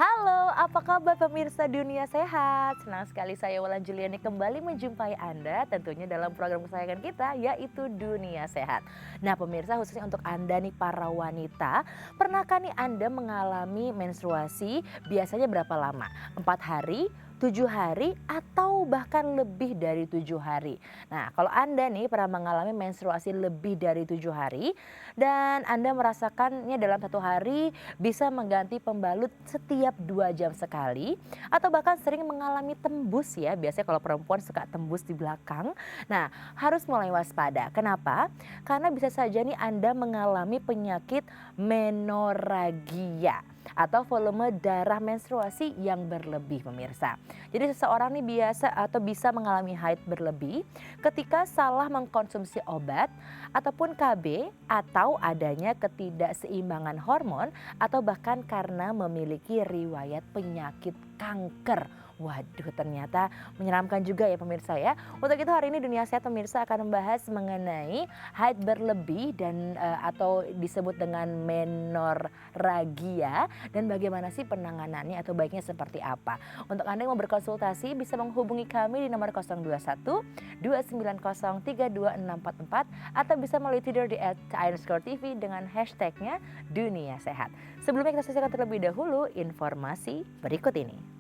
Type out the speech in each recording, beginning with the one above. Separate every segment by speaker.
Speaker 1: Halo, apa kabar pemirsa Dunia Sehat? Senang sekali saya Wulan Juliani kembali menjumpai Anda tentunya dalam program kesayangan kita yaitu Dunia Sehat. Nah pemirsa, khususnya untuk Anda nih para wanita, pernahkah nih Anda mengalami menstruasi biasanya berapa lama? 4 hari? 7 hari atau bahkan lebih dari 7 hari. Nah kalau Anda nih pernah mengalami menstruasi lebih dari 7 hari dan Anda merasakannya dalam 1 hari bisa mengganti pembalut setiap 2 jam sekali atau bahkan sering mengalami tembus ya, biasanya kalau perempuan suka tembus di belakang. Nah harus mulai waspada, kenapa? Karena bisa saja nih Anda mengalami penyakit menorragia atau volume darah menstruasi yang berlebih pemirsa. Jadi seseorang nih biasa atau bisa mengalami haid berlebih ketika salah mengkonsumsi obat ataupun KB atau adanya ketidakseimbangan hormon atau bahkan karena memiliki riwayat penyakit kanker. Waduh, ternyata menyeramkan juga ya pemirsa ya. Untuk itu hari ini Dunia Sehat pemirsa akan membahas mengenai haid berlebih dan atau disebut dengan menorragia dan bagaimana sih penanganannya atau baiknya seperti apa. Untuk Anda yang mau berkonsultasi bisa menghubungi kami di nomor 021 290 32644 atau bisa melalui Twitter di @KN_TV dengan hashtagnya Dunia Sehat. Sebelumnya kita saksikan terlebih dahulu informasi berikut ini.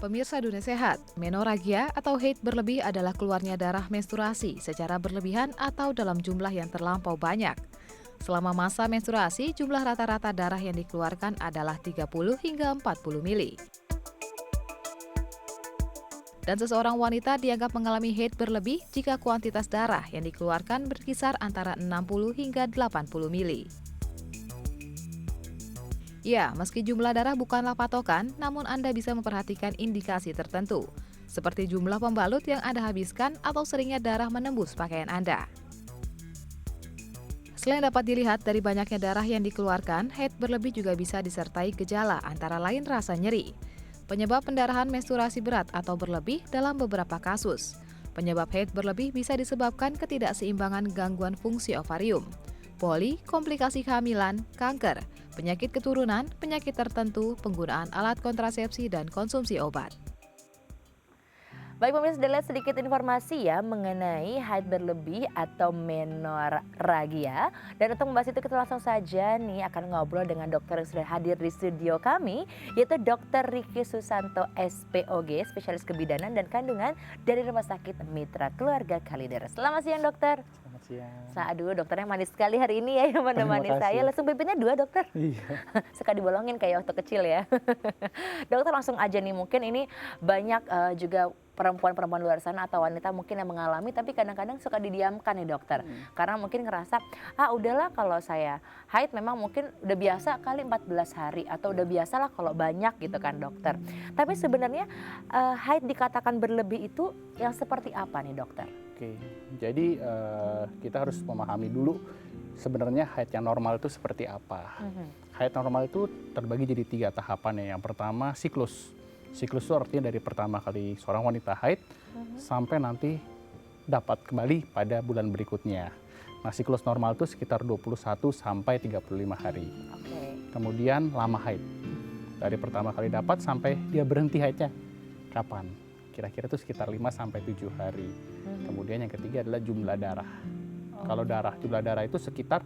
Speaker 2: Pemirsa Dunia Sehat, menorragia atau haid berlebih adalah keluarnya darah menstruasi secara berlebihan atau dalam jumlah yang terlampau banyak. Selama masa menstruasi, jumlah rata-rata darah yang dikeluarkan adalah 30 hingga 40 mili. Dan seseorang wanita dianggap mengalami haid berlebih jika kuantitas darah yang dikeluarkan berkisar antara 60 hingga 80 mili. Ya, meski jumlah darah bukanlah patokan, namun Anda bisa memperhatikan indikasi tertentu, seperti jumlah pembalut yang Anda habiskan atau seringnya darah menembus pakaian Anda. Selain dapat dilihat dari banyaknya darah yang dikeluarkan, haid berlebih juga bisa disertai gejala antara lain rasa nyeri. Penyebab pendarahan menstruasi berat atau berlebih dalam beberapa kasus. Penyebab haid berlebih bisa disebabkan ketidakseimbangan gangguan fungsi ovarium, poli, komplikasi kehamilan, kanker, penyakit keturunan, penyakit tertentu, penggunaan alat kontrasepsi, dan konsumsi obat.
Speaker 1: Baik pemirsa, sudah lihat sedikit informasi ya mengenai haid berlebih atau menorragia. Dan untuk membahas itu kita langsung saja nih akan ngobrol dengan dokter yang sudah hadir di studio kami, yaitu Dr. Ricky Susanto SPOG, spesialis kebidanan dan kandungan dari Rumah Sakit Mitra Keluarga Kalideres. Selamat siang dokter.
Speaker 3: Selamat siang.
Speaker 1: Aduh dokternya manis sekali hari ini ya yang menemani saya. Langsung pipinya 2 dokter.
Speaker 3: Iya.
Speaker 1: Suka dibolongin kayak waktu kecil ya. Dokter langsung aja nih, mungkin ini banyak juga perempuan-perempuan luar sana atau wanita mungkin yang mengalami tapi kadang-kadang suka didiamkan nih dokter. Karena mungkin ngerasa udahlah kalau saya haid memang mungkin udah biasa kali 14 hari atau udah biasalah kalau banyak gitu kan dokter. Tapi sebenarnya haid dikatakan berlebih itu yang seperti apa nih dokter?
Speaker 3: Oke, jadi kita harus memahami dulu sebenarnya haid yang normal itu seperti apa. Haid normal itu terbagi jadi 3 tahapan ya. Yang pertama siklus. Siklus itu artinya dari pertama kali seorang wanita haid sampai nanti dapat kembali pada bulan berikutnya. Nah siklus normal itu sekitar 21 sampai 35 hari. Kemudian lama haid. Dari pertama kali dapat sampai dia berhenti haidnya. Kapan? Kira-kira itu sekitar 5 sampai 7 hari. Kemudian yang ketiga adalah jumlah darah. Kalau jumlah darah itu sekitar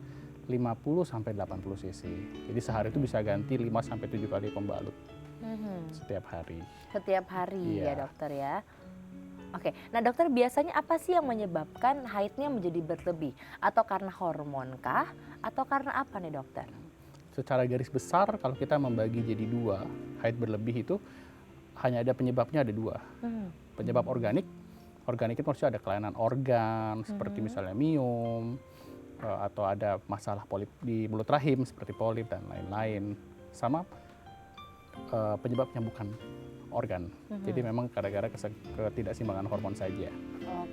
Speaker 3: 50 sampai 80 cc. Jadi sehari itu bisa ganti 5 sampai 7 kali pembalut. Setiap hari.
Speaker 1: Setiap hari
Speaker 3: Iya.
Speaker 1: ya dokter ya. Oke, nah dokter biasanya apa sih yang menyebabkan haidnya menjadi berlebih? Atau karena hormon kah? Atau karena apa nih dokter?
Speaker 3: Secara garis besar kalau kita membagi jadi 2, haid berlebih itu hanya ada penyebabnya ada 2. Penyebab organik itu maksudnya ada kelainan organ seperti misalnya miom atau ada masalah polip di mulut rahim seperti polip dan lain-lain. Sama penyebabnya bukan organ. Jadi memang gara-gara ketidakseimbangan hormon saja.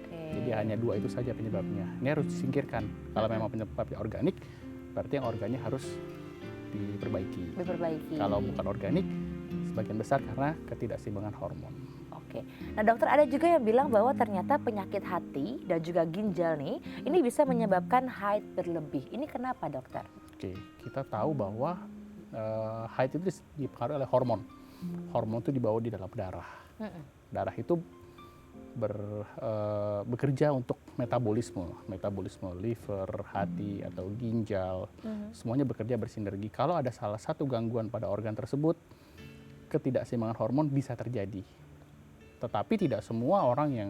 Speaker 3: Jadi hanya 2 itu saja penyebabnya. Ini harus disingkirkan. Kalau memang penyebabnya organik, berarti yang organnya harus diperbaiki. Kalau bukan organik, sebagian besar karena ketidakseimbangan hormon.
Speaker 1: Oke. Nah dokter, ada juga yang bilang bahwa ternyata penyakit hati dan juga ginjal nih, ini bisa menyebabkan haid berlebih. Ini kenapa dokter?
Speaker 3: Oke, kita tahu bahwa haid itu dipengaruhi oleh hormon. Hormon itu dibawa di dalam darah. Darah itu bekerja untuk metabolisme liver, hati atau ginjal, semuanya bekerja bersinergi. Kalau ada salah satu gangguan pada organ tersebut, ketidakseimbangan hormon bisa terjadi. Tetapi tidak semua orang yang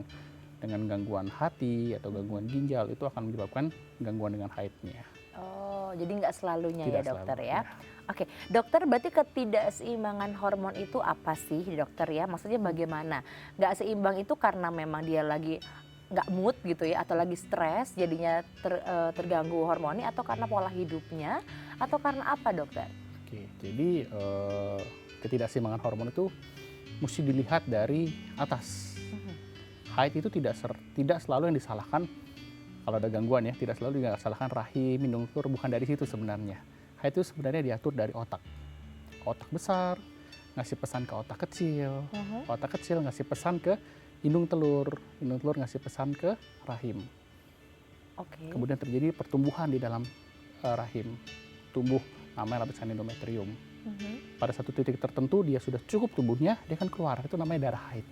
Speaker 3: dengan gangguan hati atau gangguan ginjal itu akan menyebabkan gangguan dengan haidnya.
Speaker 1: Oh, jadi nggak selalunya
Speaker 3: Tidak
Speaker 1: ya dokter
Speaker 3: selalu,
Speaker 1: ya. Oke, dokter berarti ketidakseimbangan hormon itu apa sih dokter ya? Maksudnya bagaimana? Nggak seimbang itu karena memang dia lagi nggak mood gitu ya, atau lagi stres jadinya terganggu hormonnya, atau karena pola hidupnya, atau karena apa dokter?
Speaker 3: Oke, jadi ketidakseimbangan hormon itu mesti dilihat dari atas. Haid itu tidak selalu yang disalahkan kalau ada gangguan ya, tidak selalu disalahkan rahim, indung telur, bukan dari situ sebenarnya. Haid itu sebenarnya diatur dari otak. Otak besar ngasih pesan ke otak kecil, otak kecil ngasih pesan ke indung telur ngasih pesan ke rahim.
Speaker 1: Oke.
Speaker 3: Kemudian terjadi pertumbuhan di dalam rahim, tumbuh namanya lapisan endometrium. Pada satu titik tertentu dia sudah cukup tumbuhnya, dia akan keluar, itu namanya darah haid.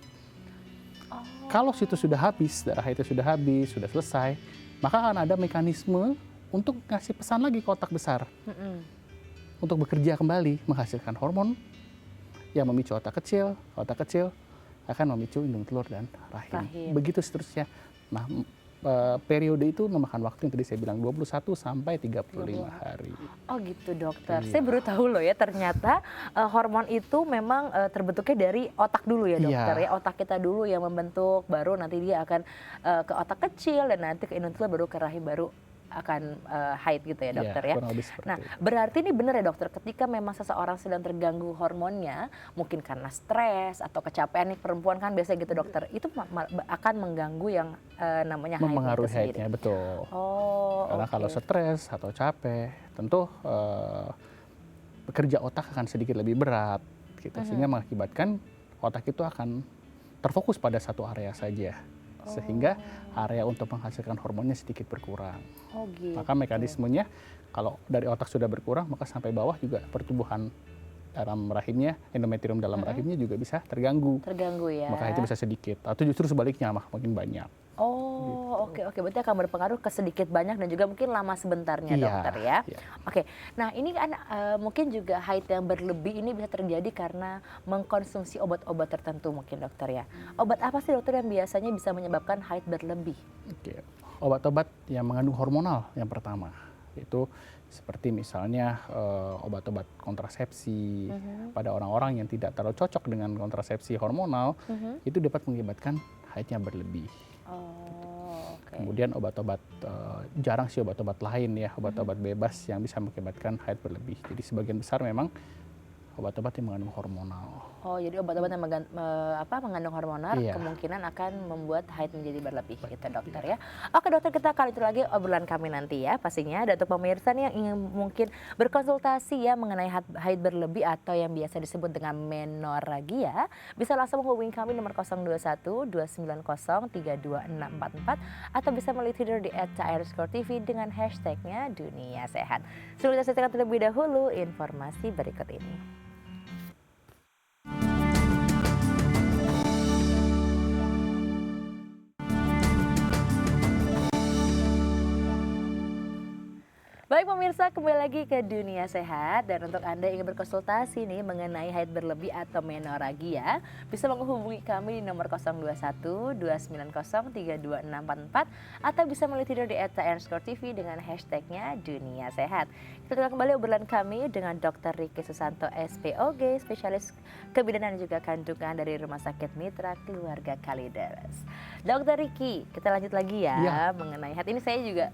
Speaker 3: Kalau situ sudah habis, darah haidnya sudah habis, sudah selesai, maka akan ada mekanisme untuk ngasih pesan lagi ke otak besar. Untuk bekerja kembali, menghasilkan hormon yang memicu otak kecil akan memicu indung telur dan rahim. Begitu seterusnya. Nah, periode itu memakan waktu yang tadi saya bilang 21 sampai 35 hari.
Speaker 1: Oh gitu dokter, saya baru tahu loh ya ternyata hormon itu memang terbentuknya dari otak dulu ya dokter ya. Otak kita dulu yang membentuk, baru nanti dia akan ke otak kecil dan nanti ke indung telur, baru ke rahim, baru akan haid gitu ya dokter ya. Nah berarti ini benar ya dokter, ketika memang seseorang sedang terganggu hormonnya, mungkin karena stres atau kecapean nih, perempuan kan biasanya gitu dokter, itu akan mengganggu yang namanya haid.
Speaker 3: Mempengaruhi haidnya, betul. Karena kalau stres atau capek, tentu bekerja otak akan sedikit lebih berat, gitu. Sehingga mengakibatkan otak itu akan terfokus pada satu area saja. Sehingga area untuk menghasilkan hormonnya sedikit berkurang.
Speaker 1: Gitu.
Speaker 3: Maka mekanismenya kalau dari otak sudah berkurang, maka sampai bawah juga pertumbuhan dalam rahimnya, endometrium dalam rahimnya juga bisa terganggu.
Speaker 1: Terganggu ya.
Speaker 3: Maka itu bisa sedikit, atau justru sebaliknya makin banyak.
Speaker 1: Oke, berarti akan berpengaruh ke sedikit banyak dan juga mungkin lama sebentarnya dokter ya. Oke, nah ini kan mungkin juga haid yang berlebih ini bisa terjadi karena mengkonsumsi obat-obat tertentu mungkin dokter ya. Obat apa sih dokter yang biasanya bisa menyebabkan haid berlebih?
Speaker 3: Oke, obat-obat yang mengandung hormonal yang pertama, itu seperti misalnya obat-obat kontrasepsi pada orang-orang yang tidak terlalu cocok dengan kontrasepsi hormonal, itu dapat mengakibatkan haidnya berlebih. Kemudian obat-obat, jarang sih obat-obat lain ya, obat-obat bebas yang bisa mengakibatkan haid berlebih. Jadi sebagian besar memang obat-obat yang mengandung hormonal.
Speaker 1: Jadi obat-obat yang mengandung hormonal kemungkinan akan membuat haid menjadi berlebih gitu dokter ya. Oke dokter, kita akan itu lagi obrolan kami nanti ya pastinya. Dan untuk pemirsa nih yang ingin mungkin berkonsultasi ya mengenai haid berlebih atau yang biasa disebut dengan menorragia, bisa langsung menghubungi kami nomor 021 290 32644 atau bisa melalui Twitter di @cahrscore.tv dengan hashtagnya Dunia Sehat. Sebelum kita saksikan terlebih dahulu informasi berikut ini. Baik pemirsa, kembali lagi ke Dunia Sehat, dan untuk Anda yang ingin berkonsultasi nih mengenai haid berlebih atau menorragia, bisa menghubungi kami di nomor 021 290 32644 atau bisa melalui Twitter di @cahrscore.tv dengan hashtagnya Dunia Sehat. Kita kembali obrolan kami dengan Dr. Ricky Susanto SPOG, spesialis kebidanan dan juga kandungan dari Rumah Sakit Mitra Keluarga Kalideres. Dr. Ricky, kita lanjut lagi ya mengenai haid. Ini saya juga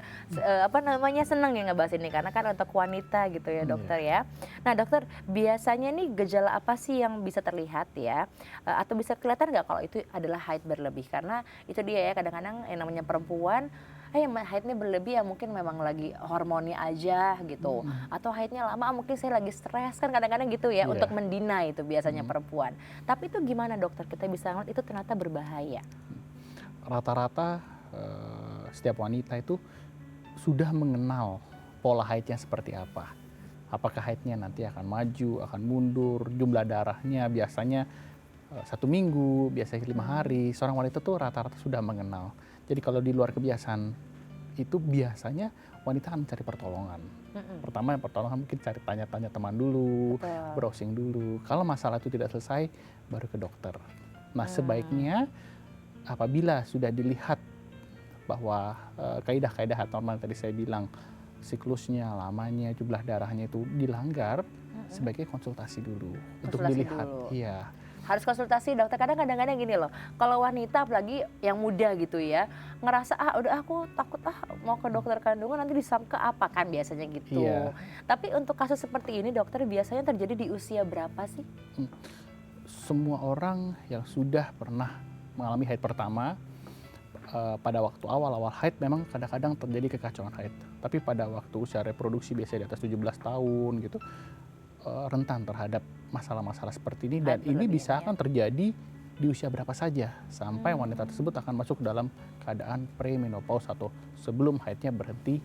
Speaker 1: senang ya ngebahas ini karena kan untuk wanita gitu ya dokter ya. Nah dokter, biasanya nih gejala apa sih yang bisa terlihat ya atau bisa kelihatan nggak kalau itu adalah haid berlebih? Karena itu dia ya, kadang-kadang yang namanya perempuan haidnya berlebih ya mungkin memang lagi hormonnya aja gitu, atau haidnya lama mungkin saya lagi stres, kan kadang-kadang gitu ya untuk mendinai itu biasanya perempuan. Tapi itu gimana dokter, kita bisa ngeliat itu ternyata berbahaya?
Speaker 3: Rata-rata setiap wanita itu sudah mengenal pola haidnya seperti apa. Apakah haidnya nanti akan maju, akan mundur, jumlah darahnya biasanya 1 minggu, biasanya 5 hari. Seorang wanita tuh rata-rata sudah mengenal. Jadi kalau di luar kebiasaan itu biasanya wanita akan mencari pertolongan. Pertama yang pertolongan mungkin cari tanya-tanya teman dulu,
Speaker 1: Betul.
Speaker 3: browsing dulu. Kalau masalah itu tidak selesai, baru ke dokter. Nah sebaiknya apabila sudah dilihat bahwa kaidah-kaidah haid normal tadi saya bilang, siklusnya, lamanya, jumlah darahnya itu dilanggar, sebaiknya konsultasi dulu untuk
Speaker 1: Konsultasi
Speaker 3: dilihat.
Speaker 1: dulu.
Speaker 3: Iya.
Speaker 1: Harus konsultasi dokter. Kadang-kadang gini loh, kalau wanita apalagi yang muda gitu ya, ngerasa udah aku takut mau ke dokter kandungan nanti disangka apa kan biasanya gitu.
Speaker 3: Iya.
Speaker 1: Tapi untuk kasus seperti ini dokter biasanya terjadi di usia berapa sih?
Speaker 3: Semua orang yang sudah pernah mengalami haid pertama, pada waktu awal-awal haid memang kadang-kadang terjadi kekacauan haid. Tapi pada waktu usia reproduksi biasanya di atas 17 tahun gitu, rentan terhadap masalah-masalah seperti ini. Dan
Speaker 1: Haid
Speaker 3: ini
Speaker 1: berlebihan
Speaker 3: bisa
Speaker 1: ya.
Speaker 3: akan terjadi di usia berapa saja sampai wanita tersebut akan masuk dalam keadaan premenopause atau sebelum haidnya berhenti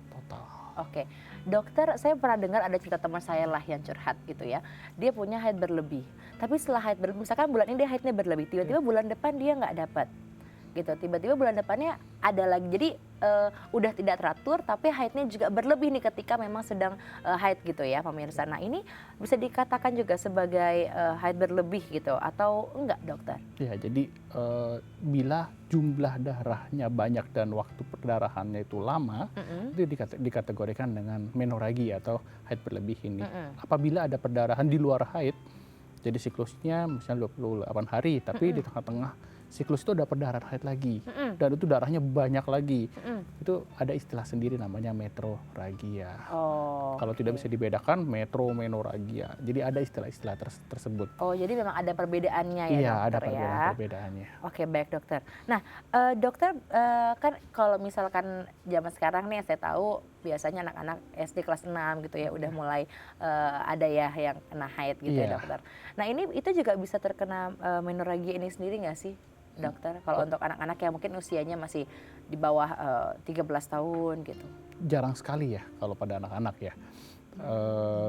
Speaker 3: total.
Speaker 1: Oke, dokter, saya pernah dengar ada cerita teman saya lah yang curhat gitu ya. Dia punya haid berlebih, tapi setelah haid berlebih, misalkan bulan ini dia haidnya berlebih, tiba-tiba bulan depan dia nggak dapat, gitu. Tiba-tiba bulan depannya ada lagi, jadi udah tidak teratur, tapi haidnya juga berlebih nih ketika memang sedang haid gitu ya, pemirsa. Nah ini bisa dikatakan juga sebagai haid berlebih gitu, atau enggak dokter?
Speaker 3: Ya, jadi bila jumlah darahnya banyak dan waktu perdarahannya itu lama, itu dikategorikan dengan menoragi atau haid berlebih ini. Apabila ada perdarahan di luar haid, jadi siklusnya misalnya 28 hari, tapi di tengah-tengah siklus itu ada perdarahan haid lagi, dan itu darahnya banyak lagi. Itu ada istilah sendiri namanya metroragia.
Speaker 1: Oh,
Speaker 3: Kalau tidak bisa dibedakan, menorragia. Jadi ada istilah-istilah tersebut.
Speaker 1: oh jadi memang ada perbedaannya ya
Speaker 3: Iya, ada
Speaker 1: dokter ya?
Speaker 3: perbedaannya.
Speaker 1: Oke, baik dokter. Nah, dokter kan kalau misalkan zaman sekarang nih saya tahu biasanya anak-anak SD kelas 6 gitu ya udah mulai ada ya yang kena haid gitu ya
Speaker 3: Iya.
Speaker 1: dokter. Nah ini itu juga bisa terkena menorragia ini sendiri nggak sih dokter? Kalau untuk anak-anak yang mungkin usianya masih di bawah 13 tahun gitu.
Speaker 3: Jarang sekali ya kalau pada anak-anak ya.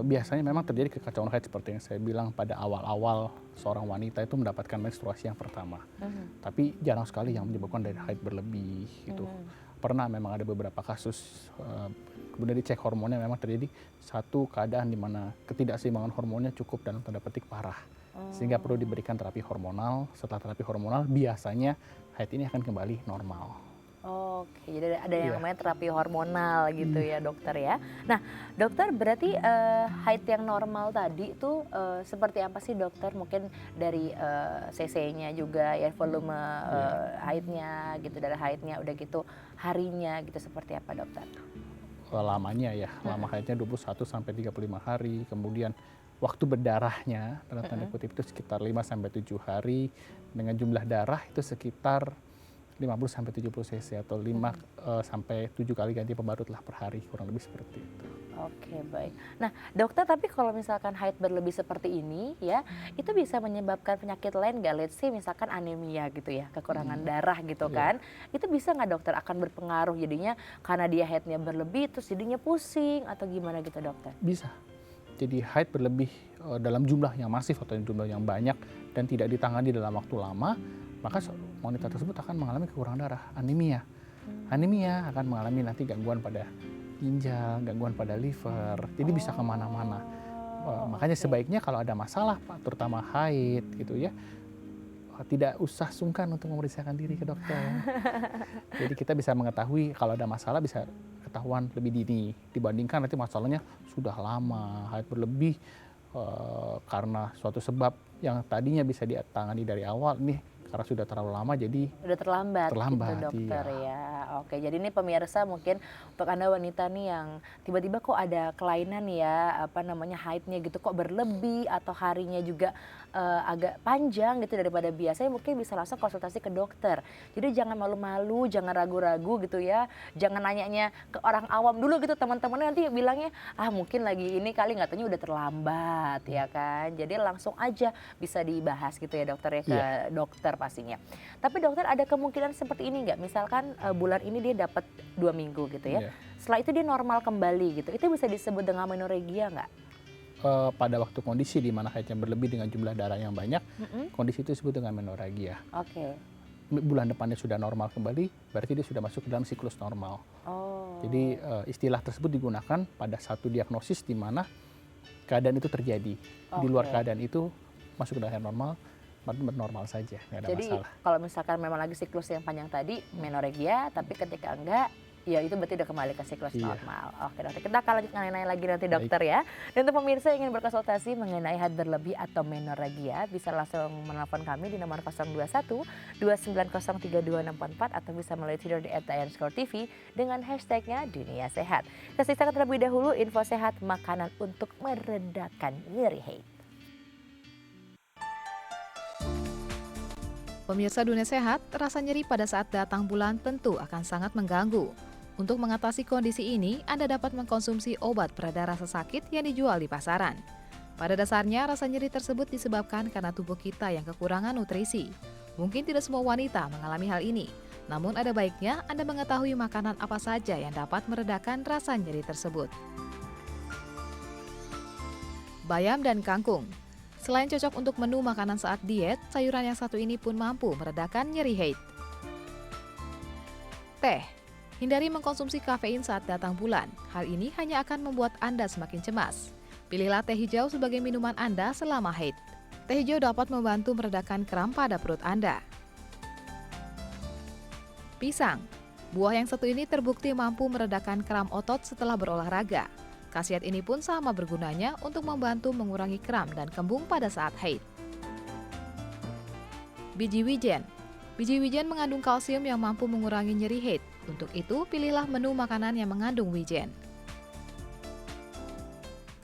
Speaker 3: Biasanya memang terjadi kekacauan haid seperti yang saya bilang pada awal-awal seorang wanita itu mendapatkan menstruasi yang pertama. Tapi jarang sekali yang menyebabkan dari haid berlebih gitu. Pernah memang ada beberapa kasus, kemudian dicek hormonnya memang terjadi satu keadaan di mana ketidakseimbangan hormonnya cukup dalam tanda petik parah. Sehingga perlu diberikan terapi hormonal. Setelah terapi hormonal biasanya haid ini akan kembali normal.
Speaker 1: Oke, jadi ada yang
Speaker 3: Iya.
Speaker 1: namanya terapi hormonal gitu ya dokter ya. Nah dokter berarti haid yang normal tadi itu seperti apa sih dokter? Mungkin dari cc-nya juga ya, volume haidnya gitu, darah haidnya, udah gitu harinya gitu, seperti apa dokter?
Speaker 3: Lamanya ya, lama haidnya 21 sampai 35 hari, kemudian waktu berdarahnya dalam tanda kutip itu sekitar 5 sampai 7 hari, dengan jumlah darah itu sekitar 50 sampai 70 cc atau 5 sampai 7 kali ganti pembarut lah per hari, kurang lebih seperti itu.
Speaker 1: Oke, baik. Nah dokter, tapi kalau misalkan haid berlebih seperti ini ya, itu bisa menyebabkan penyakit lain nggak? Let's say misalkan anemia gitu ya, kekurangan darah gitu kan. Itu bisa nggak dokter akan berpengaruh jadinya karena dia haidnya berlebih terus jadinya pusing atau gimana gitu dokter?
Speaker 3: Bisa. Jadi haid berlebih dalam jumlah yang masif atau jumlah yang banyak dan tidak ditangani dalam waktu lama, maka wanita tersebut akan mengalami kekurangan darah, anemia. Anemia akan mengalami nanti gangguan pada ginjal, gangguan pada liver, jadi bisa kemana-mana. Makanya sebaiknya kalau ada masalah, terutama haid gitu ya, tidak usah sungkan untuk memeriksakan diri ke dokter. Jadi kita bisa mengetahui kalau ada masalah, bisa ketahuan lebih dini dibandingkan nanti masalahnya sudah lama, haid berlebih karena suatu sebab yang tadinya bisa ditangani dari awal, nih karena sudah terlalu lama jadi
Speaker 1: Udah terlambat gitu dokter
Speaker 3: iya.
Speaker 1: ya. Oke, jadi ini pemirsa mungkin untuk Anda wanita nih yang tiba-tiba kok ada kelainan ya, apa namanya, haidnya gitu kok berlebih atau harinya juga agak panjang gitu daripada biasanya, mungkin bisa langsung konsultasi ke dokter. Jadi jangan malu-malu, jangan ragu-ragu gitu ya. Jangan nanyanya ke orang awam dulu gitu, teman-temannya nanti bilangnya mungkin lagi ini kali, nggak taunya udah terlambat ya kan. Jadi langsung aja bisa dibahas gitu ya dokter ya, ke dokter pastinya. Tapi dokter ada kemungkinan seperti ini nggak? Misalkan bulan ini dia dapat 2 minggu gitu ya.
Speaker 3: Iya.
Speaker 1: Setelah itu dia normal kembali gitu. Itu bisa disebut dengan menorrhagia nggak?
Speaker 3: Pada waktu kondisi di mana haidnya berlebih dengan jumlah darah yang banyak,
Speaker 1: Mm-mm.
Speaker 3: kondisi itu disebut dengan menorrhagia.
Speaker 1: Oke.
Speaker 3: Bulan depannya sudah normal kembali, berarti dia sudah masuk ke dalam siklus normal.
Speaker 1: Oh.
Speaker 3: Jadi istilah tersebut digunakan pada satu diagnosis di mana keadaan itu terjadi. Di luar
Speaker 1: Oke.
Speaker 3: keadaan itu masuk ke dalam normal, normal saja, nggak ada
Speaker 1: Jadi
Speaker 3: masalah.
Speaker 1: kalau misalkan memang lagi siklus yang panjang tadi menorrhagia, tapi ketika enggak, ya itu berarti udah kembali ke siklus
Speaker 3: Iya.
Speaker 1: normal. Oke dokter, kita akan lanjut nanya lagi nanti
Speaker 3: Baik.
Speaker 1: dokter ya. Dan untuk pemirsa yang ingin berkonsultasi mengenai haid berlebih atau menorrhagia, bisa langsung menelpon kami di nomor 021 290 32644 atau bisa melalui Twitter di @IANScore.TV dengan hashtagnya Dunia Sehat. Kita sisakan terlebih dahulu info sehat makanan untuk meredakan nyeri haid.
Speaker 2: Pemirsa Dunia Sehat, rasa nyeri pada saat datang bulan tentu akan sangat mengganggu. Untuk mengatasi kondisi ini, Anda dapat mengkonsumsi obat pereda rasa sakit yang dijual di pasaran. Pada dasarnya, rasa nyeri tersebut disebabkan karena tubuh kita yang kekurangan nutrisi. Mungkin tidak semua wanita mengalami hal ini, namun ada baiknya Anda mengetahui makanan apa saja yang dapat meredakan rasa nyeri tersebut. Bayam dan kangkung. Selain cocok untuk menu makanan saat diet, sayuran yang satu ini pun mampu meredakan nyeri haid. Teh. Hindari mengkonsumsi kafein saat datang bulan. Hal ini hanya akan membuat Anda semakin cemas. Pilihlah teh hijau sebagai minuman Anda selama haid. Teh hijau dapat membantu meredakan kram pada perut Anda. Pisang. Buah yang satu ini terbukti mampu meredakan kram otot setelah berolahraga. Khasiat ini pun sama bergunanya untuk membantu mengurangi kram dan kembung pada saat haid. Biji wijen. Biji wijen mengandung kalsium yang mampu mengurangi nyeri haid. Untuk itu, pilihlah menu makanan yang mengandung wijen.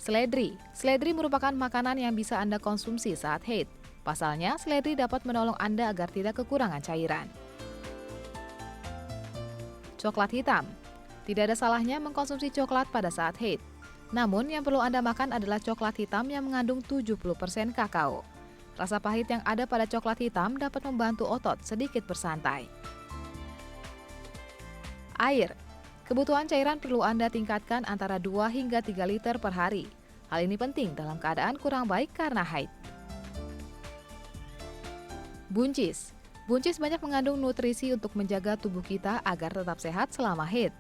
Speaker 2: Seledri. Seledri merupakan makanan yang bisa Anda konsumsi saat haid. Pasalnya, seledri dapat menolong Anda agar tidak kekurangan cairan. Coklat hitam. Tidak ada salahnya mengkonsumsi coklat pada saat haid. Namun, yang perlu Anda makan adalah coklat hitam yang mengandung 70% kakao. Rasa pahit yang ada pada coklat hitam dapat membantu otot sedikit bersantai. Air. Kebutuhan cairan perlu Anda tingkatkan antara 2 hingga 3 liter per hari. Hal ini penting dalam keadaan kurang baik karena haid. Buncis. Buncis banyak mengandung nutrisi untuk menjaga tubuh kita agar tetap sehat selama haid.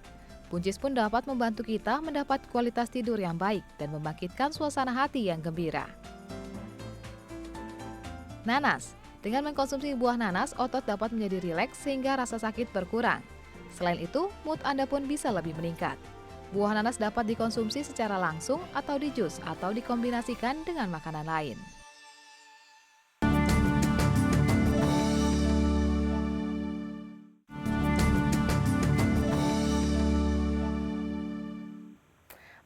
Speaker 2: Buncis pun dapat membantu kita mendapat kualitas tidur yang baik dan membangkitkan suasana hati yang gembira. Nanas. Dengan mengkonsumsi buah nanas, otot dapat menjadi rileks sehingga rasa sakit berkurang. Selain itu, mood Anda pun bisa lebih meningkat. Buah nanas dapat dikonsumsi secara langsung atau di jus atau dikombinasikan dengan makanan lain.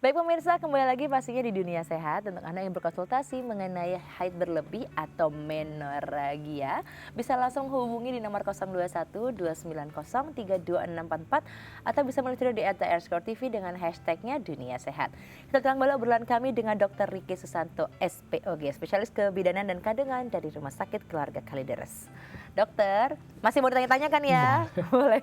Speaker 1: Baik pemirsa, kembali lagi pastinya di Dunia Sehat. Untuk Anda yang berkonsultasi mengenai haid berlebih atau menorrhagia, bisa langsung hubungi di nomor 021 290 32644 atau bisa menulis di @IANScore.TV dengan hashtagnya Dunia Sehat. Kita telah kembali obrolan kami dengan Dr. Ricky Susanto, SPOG, spesialis kebidanan dan kandungan dari Rumah Sakit Keluarga Kalideres. Dokter, masih mau ditanya-tanya kan ya? Boleh.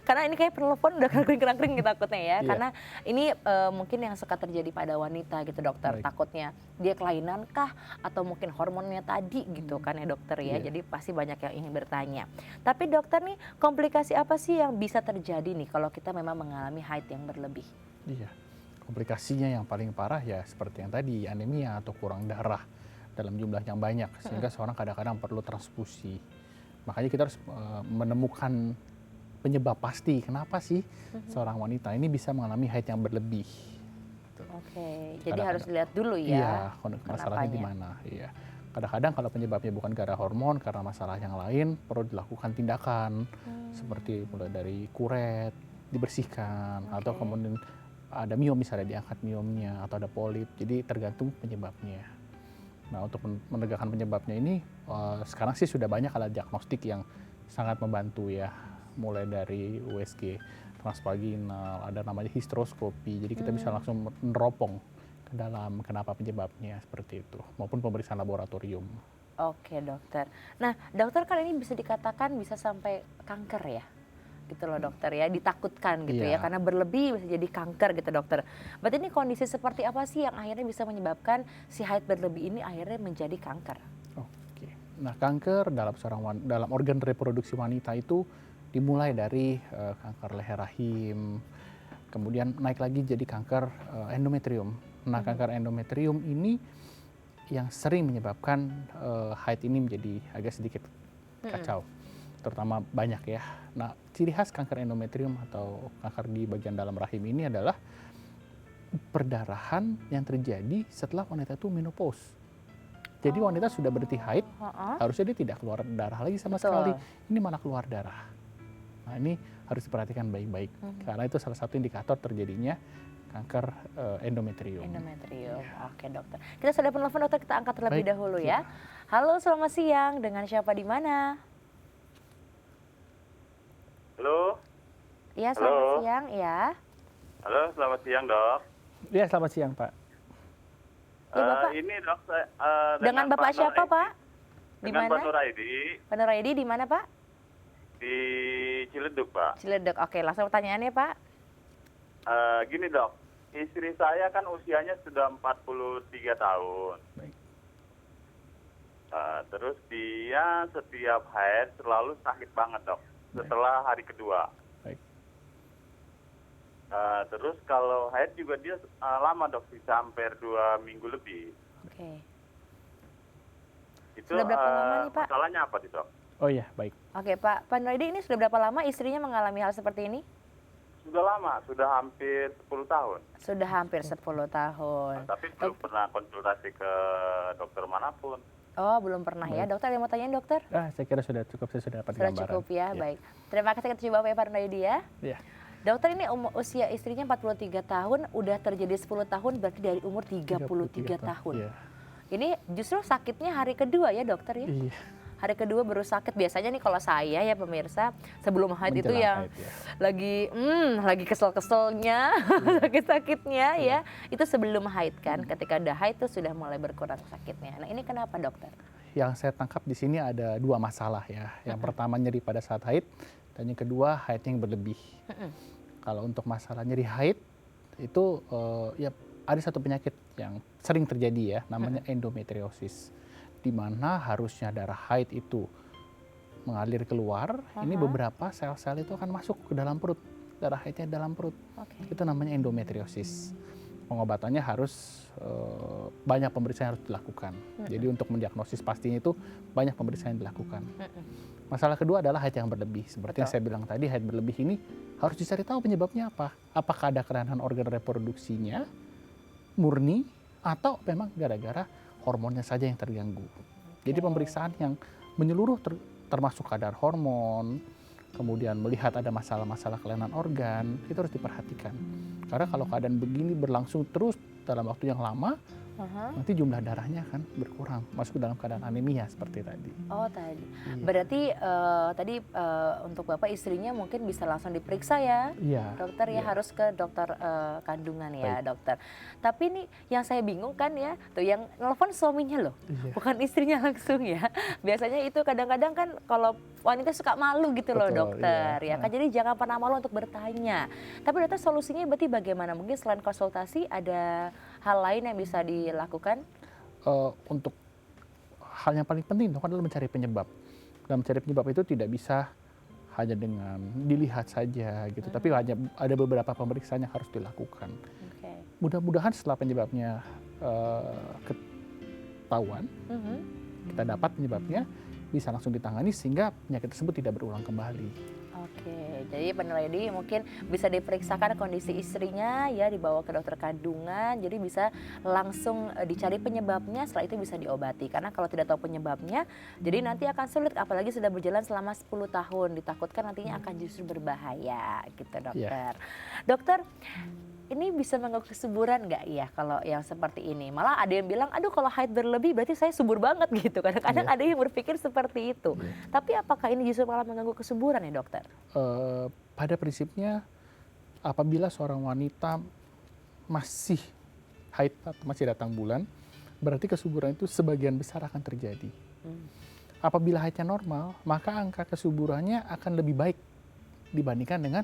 Speaker 1: Karena ini kayak telepon udah kering-kering takutnya ya.
Speaker 3: Iya.
Speaker 1: Karena ini mungkin yang suka terjadi pada wanita gitu dokter.
Speaker 3: Baik.
Speaker 1: Takutnya dia kelainan kah atau mungkin hormonnya tadi gitu kan ya dokter ya.
Speaker 3: Iya.
Speaker 1: Jadi pasti banyak yang ingin bertanya. Tapi dokter nih, komplikasi apa sih yang bisa terjadi nih kalau kita memang mengalami haid yang berlebih?
Speaker 3: Iya, komplikasinya yang paling parah ya seperti yang tadi, anemia atau kurang darah dalam jumlah yang banyak sehingga seorang kadang-kadang perlu transfusi. Makanya kita harus menemukan penyebab pasti kenapa sih seorang wanita ini bisa mengalami haid yang berlebih.
Speaker 1: Oke, jadi
Speaker 3: Kadang-kadang-
Speaker 1: harus lihat dulu
Speaker 3: Iya,
Speaker 1: ya.
Speaker 3: masalahnya di
Speaker 1: kenapanya.
Speaker 3: mana? Iya. Kadang-kadang kalau penyebabnya bukan karena hormon, karena masalah yang lain, perlu dilakukan tindakan seperti mulai dari kuret, dibersihkan, atau
Speaker 1: Oke.
Speaker 3: kemudian ada miom misalnya diangkat miomnya, atau ada polip. Jadi tergantung penyebabnya. Nah, untuk menegakkan penyebabnya ini, sekarang sih sudah banyak alat diagnostik yang sangat membantu ya, mulai dari USG transvaginal, ada namanya histeroskopi, jadi kita bisa langsung meneropong ke dalam kenapa penyebabnya seperti itu, maupun pemeriksaan laboratorium.
Speaker 1: Oke dokter. Nah dokter kan ini bisa dikatakan bisa sampai kanker ya, gitu loh dokter ya, ditakutkan gitu ya,
Speaker 3: Iya.
Speaker 1: karena berlebih bisa jadi kanker gitu dokter. Berarti ini kondisi seperti apa sih yang akhirnya bisa menyebabkan si haid berlebih ini akhirnya menjadi kanker?
Speaker 3: Oke. Nah, kanker dalam organ reproduksi wanita itu dimulai dari kanker leher rahim, kemudian naik lagi jadi kanker endometrium. Nah, kanker endometrium ini yang sering menyebabkan haid ini menjadi agak sedikit kacau, terutama banyak ya. Nah, ciri khas kanker endometrium atau kanker di bagian dalam rahim ini adalah perdarahan yang terjadi setelah wanita itu menopause. Jadi wanita sudah berhenti haid, harusnya dia tidak keluar darah lagi sama
Speaker 1: Betul.
Speaker 3: sekali. Ini malah keluar darah. Nah, ini harus diperhatikan baik-baik karena itu salah satu indikator terjadinya kanker endometrium.
Speaker 1: Endometrium. Oke dokter. Kita sudah penelpon dokter, kita angkat terlebih
Speaker 3: Baik,
Speaker 1: dahulu ya. Halo, selamat siang. Dengan siapa di mana?
Speaker 4: Halo,
Speaker 1: Iya, selamat
Speaker 4: Halo.
Speaker 1: siang ya.
Speaker 4: halo, selamat siang dok.
Speaker 3: Ya, selamat siang Pak.
Speaker 1: Ya, Bapak.
Speaker 4: Ini dok, saya,
Speaker 1: Dengan Bapak
Speaker 4: Nur
Speaker 1: siapa,
Speaker 4: Aidi.
Speaker 1: Pak? Di
Speaker 4: Dengan Pak
Speaker 1: mana?
Speaker 4: Nur Aidi
Speaker 1: Pak Nur Aidi di mana, Pak?
Speaker 4: di Ciledug Pak.
Speaker 1: Ciledug. Oke, langsung pertanyaannya, Pak.
Speaker 4: Gini dok, istri saya kan usianya sudah 43 tahun.
Speaker 3: Baik.
Speaker 4: Terus dia setiap haid selalu sakit banget dok, setelah hari kedua.
Speaker 3: Baik.
Speaker 4: Terus kalau haid juga dia lama dok, bisa hampir 2 minggu lebih.
Speaker 1: Oke.
Speaker 4: Itu
Speaker 1: Sudah berapa lama nih, Pak?
Speaker 4: masalahnya apa nih dok?
Speaker 3: Oh iya, baik.
Speaker 1: Oke, Pak Nur Aidi, ini sudah berapa lama istrinya mengalami hal seperti ini?
Speaker 4: Sudah lama, sudah hampir 10 tahun.
Speaker 1: Sudah hampir 10 tahun.
Speaker 4: Tapi belum pernah konsultasi ke dokter manapun.
Speaker 1: Oh, belum pernah ya. Dokter, ada yang mau tanyain dokter?
Speaker 3: Saya kira sudah cukup, saya sudah dapat
Speaker 1: Sudah
Speaker 3: gambaran.
Speaker 1: cukup ya, baik. Terima kasih, kita coba ya Pak Nur Aidi ya.
Speaker 3: Iya.
Speaker 1: Dokter, ini usia istrinya 43 tahun, udah terjadi 10 tahun, berarti dari umur 33 tahun.
Speaker 3: Iya.
Speaker 1: Ini justru sakitnya hari kedua ya dokter ya?
Speaker 3: Iya.
Speaker 1: Hari kedua baru sakit. Biasanya nih kalau saya ya pemirsa, sebelum haid itu
Speaker 3: Menjelang
Speaker 1: yang
Speaker 3: haid, ya.
Speaker 1: lagi kesel-keselnya, sakit-sakitnya ya. Itu sebelum haid kan, ketika udah haid tuh sudah mulai berkurang sakitnya. Nah ini kenapa dokter?
Speaker 3: Yang saya tangkap di sini ada dua masalah ya. Yang pertama nyeri pada saat haid, dan yang kedua haid yang berlebih. Kalau untuk masalah nyeri haid itu ya ada satu penyakit yang sering terjadi ya, namanya endometriosis, di mana harusnya darah haid itu mengalir keluar, ini beberapa sel-sel itu akan masuk ke dalam perut, darah haidnya dalam perut.
Speaker 1: Oke.
Speaker 3: Itu namanya endometriosis. Pengobatannya harus banyak pemeriksaan yang harus dilakukan. Jadi untuk mendiagnosis pastinya itu banyak pemeriksaan yang dilakukan. Masalah kedua adalah haid yang berlebih. Seperti yang
Speaker 1: Betul.
Speaker 3: saya bilang tadi, haid berlebih ini harus dicari tahu penyebabnya apa. Apakah ada kelainan organ reproduksinya murni atau memang gara-gara hormonnya saja yang terganggu. Jadi pemeriksaan yang menyeluruh termasuk kadar hormon, kemudian melihat ada masalah-masalah kelainan organ, itu harus diperhatikan. Karena kalau keadaan begini berlangsung terus dalam waktu yang lama, nanti jumlah darahnya akan berkurang, masuk ke dalam keadaan anemia seperti tadi.
Speaker 1: Oh tadi,
Speaker 3: Iya.
Speaker 1: berarti untuk bapak istrinya mungkin bisa langsung diperiksa ya,
Speaker 3: Iya.
Speaker 1: dokter ya,
Speaker 3: iya.
Speaker 1: harus ke dokter kandungan ya
Speaker 3: Baik.
Speaker 1: dokter. Tapi nih yang saya bingung kan ya, tuh yang nelfon suaminya loh,
Speaker 3: Iya.
Speaker 1: bukan istrinya langsung ya. Biasanya itu kadang-kadang kan kalau wanita suka malu gitu loh
Speaker 3: Betul,
Speaker 1: dokter
Speaker 3: iya.
Speaker 1: ya kan, jadi jangan pernah malu untuk bertanya. Tapi dokter, solusinya berarti bagaimana? Mungkin selain konsultasi ada hal lain yang bisa dilakukan?
Speaker 3: Untuk hal yang paling penting itu adalah mencari penyebab. Dan mencari penyebab itu tidak bisa hanya dengan dilihat saja gitu, tapi hanya ada beberapa pemeriksaan yang harus dilakukan.
Speaker 1: Oke.
Speaker 3: Mudah-mudahan setelah penyebabnya ketahuan, kita dapat penyebabnya, bisa langsung ditangani sehingga penyakit tersebut tidak berulang kembali.
Speaker 1: Oke, jadi Pak Nur Aidi mungkin bisa diperiksakan kondisi istrinya ya, dibawa ke dokter kandungan, jadi bisa langsung dicari penyebabnya, setelah itu bisa diobati. Karena kalau tidak tahu penyebabnya, jadi nanti akan sulit, apalagi sudah berjalan selama 10 tahun, ditakutkan nantinya akan justru berbahaya gitu dokter. Dokter, ini bisa mengganggu kesuburan nggak ya kalau yang seperti ini? Malah ada yang bilang, aduh kalau haid berlebih berarti saya subur banget gitu. Kadang-kadang ada yang berpikir seperti itu. Tapi apakah ini justru malah mengganggu kesuburan ya dokter?
Speaker 3: Pada prinsipnya apabila seorang wanita masih haid atau masih datang bulan, berarti kesuburan itu sebagian besar akan terjadi. Apabila haidnya normal, maka angka kesuburannya akan lebih baik dibandingkan dengan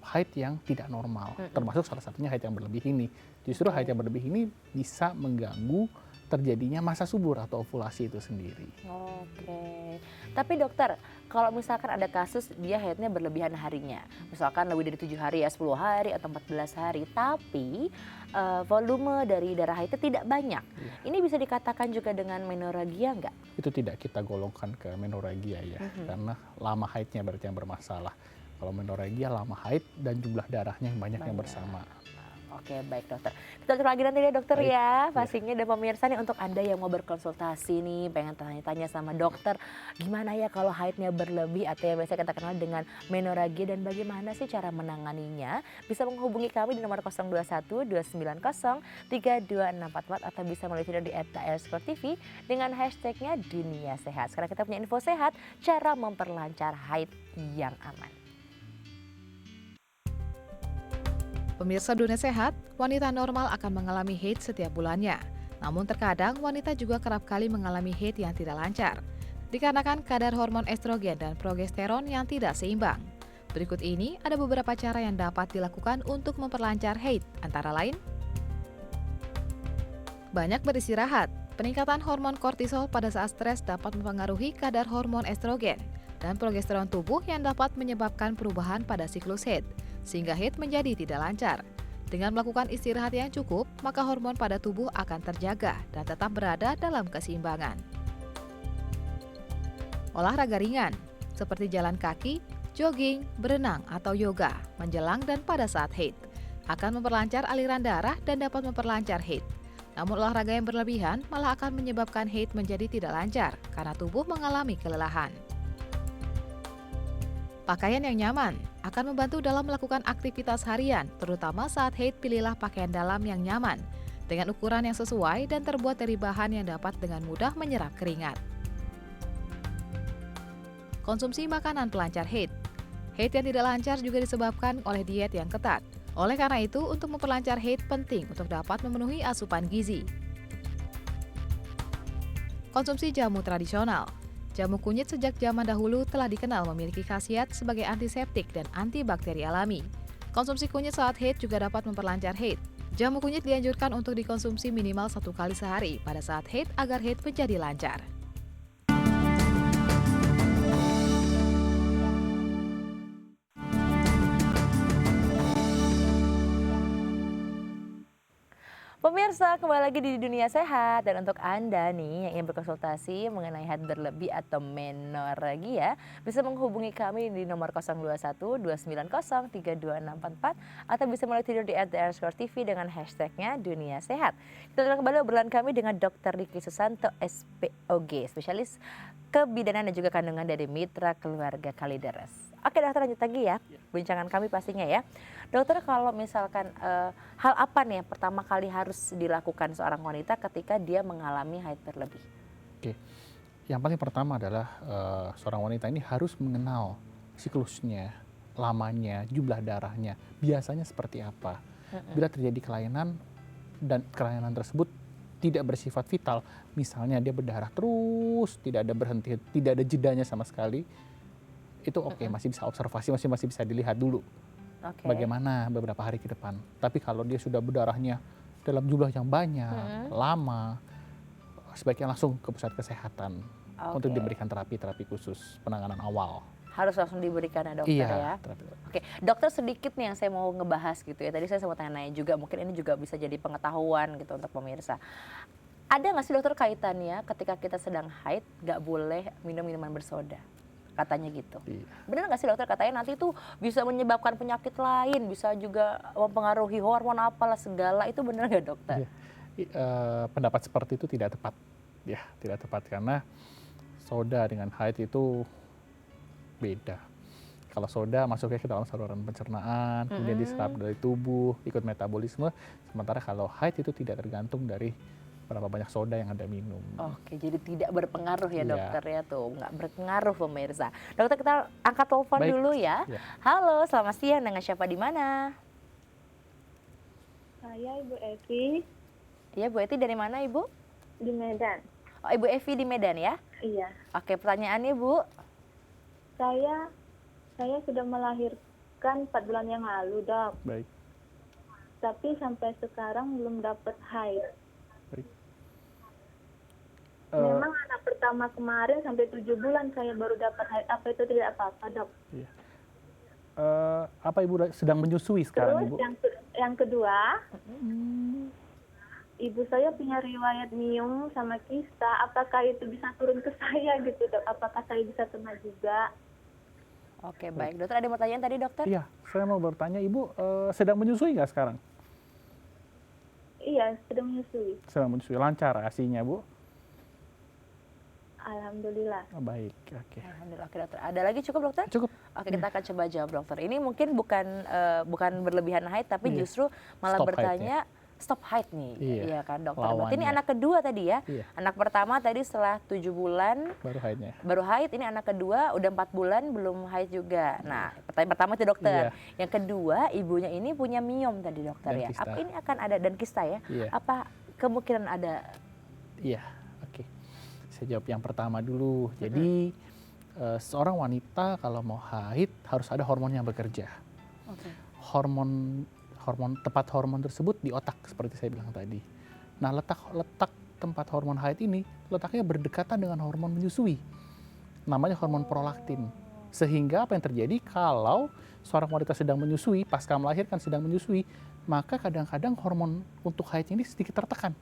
Speaker 3: haid yang tidak normal. Termasuk salah satunya haid yang berlebih ini. Justru haid yang berlebih ini bisa mengganggu terjadinya masa subur atau ovulasi itu sendiri.
Speaker 1: Oke. Tapi dokter, kalau misalkan ada kasus dia haidnya berlebihan harinya, misalkan lebih dari 7 hari ya, 10 hari atau 14 hari, tapi volume dari darah haidnya tidak banyak. Ini bisa dikatakan juga dengan menorrhagia nggak?
Speaker 3: Itu tidak kita golongkan ke menorrhagia ya, karena lama haidnya berarti yang bermasalah. Kalau menorrhagia lama haid dan jumlah darahnya yang banyak yang bersama.
Speaker 1: Oke, baik dokter. Kita atur lagi nanti ya dokter
Speaker 3: Baik.
Speaker 1: ya. Pastinya dan pemirsa nih untuk Anda yang mau berkonsultasi nih, pengen tanya-tanya sama dokter, gimana ya kalau haidnya berlebih atau yang biasa kita kenal dengan menorrhagia dan bagaimana sih cara menanganinya? Bisa menghubungi kami di nomor 021 290 32644 atau bisa melalui Twitter di @trscore.tv dengan hashtagnya Dunia Sehat. Sekarang kita punya info sehat, cara memperlancar haid yang aman.
Speaker 2: Pemirsa Dunia Sehat, wanita normal akan mengalami haid setiap bulannya. Namun terkadang wanita juga kerap kali mengalami haid yang tidak lancar, dikarenakan kadar hormon estrogen dan progesteron yang tidak seimbang. Berikut ini ada beberapa cara yang dapat dilakukan untuk memperlancar haid, antara lain banyak beristirahat. Peningkatan hormon kortisol pada saat stres dapat mempengaruhi kadar hormon estrogen dan progesteron tubuh yang dapat menyebabkan perubahan pada siklus haid, sehingga haid menjadi tidak lancar. Dengan melakukan istirahat yang cukup, maka hormon pada tubuh akan terjaga dan tetap berada dalam keseimbangan. Olahraga ringan, seperti jalan kaki, jogging, berenang, atau yoga, menjelang dan pada saat haid, akan memperlancar aliran darah dan dapat memperlancar haid. Namun olahraga yang berlebihan malah akan menyebabkan haid menjadi tidak lancar karena tubuh mengalami kelelahan. Pakaian yang nyaman akan membantu dalam melakukan aktivitas harian, terutama saat haid. Pilihlah pakaian dalam yang nyaman, dengan ukuran yang sesuai dan terbuat dari bahan yang dapat dengan mudah menyerap keringat. Konsumsi makanan pelancar haid. Haid yang tidak lancar juga disebabkan oleh diet yang ketat. Oleh karena itu, untuk memperlancar haid penting untuk dapat memenuhi asupan gizi. Konsumsi jamu tradisional. Jamu kunyit sejak zaman dahulu telah dikenal memiliki khasiat sebagai antiseptik dan antibakteri alami. Konsumsi kunyit saat haid juga dapat memperlancar haid. Jamu kunyit dianjurkan untuk dikonsumsi minimal 1 kali sehari pada saat haid agar haid menjadi lancar.
Speaker 1: Pemirsa, kembali lagi di Dunia Sehat, dan untuk Anda nih yang ingin berkonsultasi mengenai haid berlebih atau menorrhagia bisa menghubungi kami di nomor 021 290 32644 atau bisa melalui Twitter di @trscore.tv dengan hashtagnya Dunia Sehat. Kita akan kembali obrolan kami dengan Dr. Riki Susanto, SPOG, spesialis kebidanan dan juga kandungan dari Mitra Keluarga Kalideres. Oke dokter, lanjut lagi ya bincangan kami pastinya ya. Dokter, kalau misalkan hal apa nih yang pertama kali harus dilakukan seorang wanita ketika dia mengalami haid berlebih?
Speaker 3: Oke, yang paling pertama adalah seorang wanita ini harus mengenal siklusnya, lamanya, jumlah darahnya, biasanya seperti apa. Bila terjadi kelainan dan kelainan tersebut tidak bersifat vital, misalnya dia berdarah terus, tidak ada berhenti, tidak ada jedanya sama sekali, itu oke, masih bisa observasi, masih bisa dilihat dulu bagaimana beberapa hari ke depan. Tapi kalau dia sudah berdarahnya dalam jumlah yang banyak, lama, sebaiknya langsung ke pusat kesehatan untuk diberikan terapi khusus penanganan awal.
Speaker 1: Harus langsung diberikan ya dokter ya? Oke, dokter sedikit nih yang saya mau ngebahas gitu ya. Tadi saya sempat tanya juga, mungkin ini juga bisa jadi pengetahuan gitu untuk pemirsa. Ada nggak sih dokter kaitannya ketika kita sedang haid nggak boleh minum minuman bersoda? Katanya gitu. Benar nggak sih dokter, katanya nanti itu bisa menyebabkan penyakit lain, bisa juga mempengaruhi hormon apalah segala, itu benar nggak dokter?
Speaker 3: Pendapat seperti itu tidak tepat, ya tidak tepat karena soda dengan haid itu beda. Kalau soda masuknya ke dalam saluran pencernaan, kemudian diserap dari tubuh, ikut metabolisme. Sementara kalau haid itu tidak tergantung dari berapa banyak soda yang Anda minum.
Speaker 1: Oke, jadi tidak berpengaruh ya dokter ya tuh, nggak berpengaruh pemirsa. Dokter, kita angkat telepon dulu ya. Halo, selamat siang, dengan siapa di mana?
Speaker 5: Saya Ibu Evi.
Speaker 1: Iya Bu Eti, dari mana Ibu?
Speaker 5: Di Medan.
Speaker 1: Oh, Ibu Evi di Medan ya?
Speaker 5: Iya.
Speaker 1: Oke, pertanyaannya Bu.
Speaker 5: Saya sudah melahirkan 4 bulan yang lalu, Dok.
Speaker 3: Baik.
Speaker 5: Tapi sampai sekarang belum dapat haid.
Speaker 3: Baik.
Speaker 5: Memang anak pertama kemarin sampai 7 bulan saya baru dapat haid. Apa itu tidak apa-apa, Dok?
Speaker 3: Iya. Apa Ibu sedang menyusui sekarang,
Speaker 5: Terus
Speaker 3: Ibu?
Speaker 5: yang kedua, ibu saya punya riwayat miom sama kista. Apakah itu bisa turun ke saya gitu, Dok? Apakah saya bisa kena juga?
Speaker 1: Oke, baik. Dokter ada pertanyaan tadi, Dokter?
Speaker 3: Iya, saya mau bertanya, Ibu sedang menyusui nggak sekarang?
Speaker 5: Iya, sedang menyusui.
Speaker 3: Sedang menyusui, lancar ASI-nya, Bu?
Speaker 5: Alhamdulillah.
Speaker 3: Oh, baik, oke.
Speaker 1: Alhamdulillah. Oke, Dokter. Ada lagi cukup, Dokter?
Speaker 3: Cukup.
Speaker 1: Oke, kita akan coba jawab, Dokter. Ini mungkin bukan berlebihan haid, tapi
Speaker 3: Iya.
Speaker 1: justru malah
Speaker 3: Stop
Speaker 1: bertanya stop haid nih.
Speaker 3: Iya.
Speaker 1: Kan, Dokter. Berarti ini
Speaker 3: Lawannya.
Speaker 1: anak kedua tadi ya?
Speaker 3: Iya.
Speaker 1: Anak pertama tadi setelah 7 bulan
Speaker 3: Baru haidnya.
Speaker 1: baru haid, ini anak kedua udah 4 bulan belum haid juga. Nah, pertanyaan pertama itu Dokter.
Speaker 3: Iya.
Speaker 1: Yang kedua, ibunya ini punya miom tadi, Dokter,
Speaker 3: Dan
Speaker 1: ya.
Speaker 3: kista.
Speaker 1: Apa ini akan ada dan kista ya?
Speaker 3: Iya.
Speaker 1: Apa kemungkinan ada?
Speaker 3: Iya, oke. Saya jawab yang pertama dulu. Jadi seorang wanita kalau mau haid harus ada hormon yang bekerja.
Speaker 1: Oke.
Speaker 3: Tempat hormon tersebut di otak seperti saya bilang tadi. Nah, letak tempat hormon haid ini letaknya berdekatan dengan hormon menyusui. Namanya hormon prolaktin. Sehingga apa yang terjadi kalau seorang wanita sedang menyusui, pasca melahirkan sedang menyusui, maka kadang-kadang hormon untuk haid ini sedikit tertekan.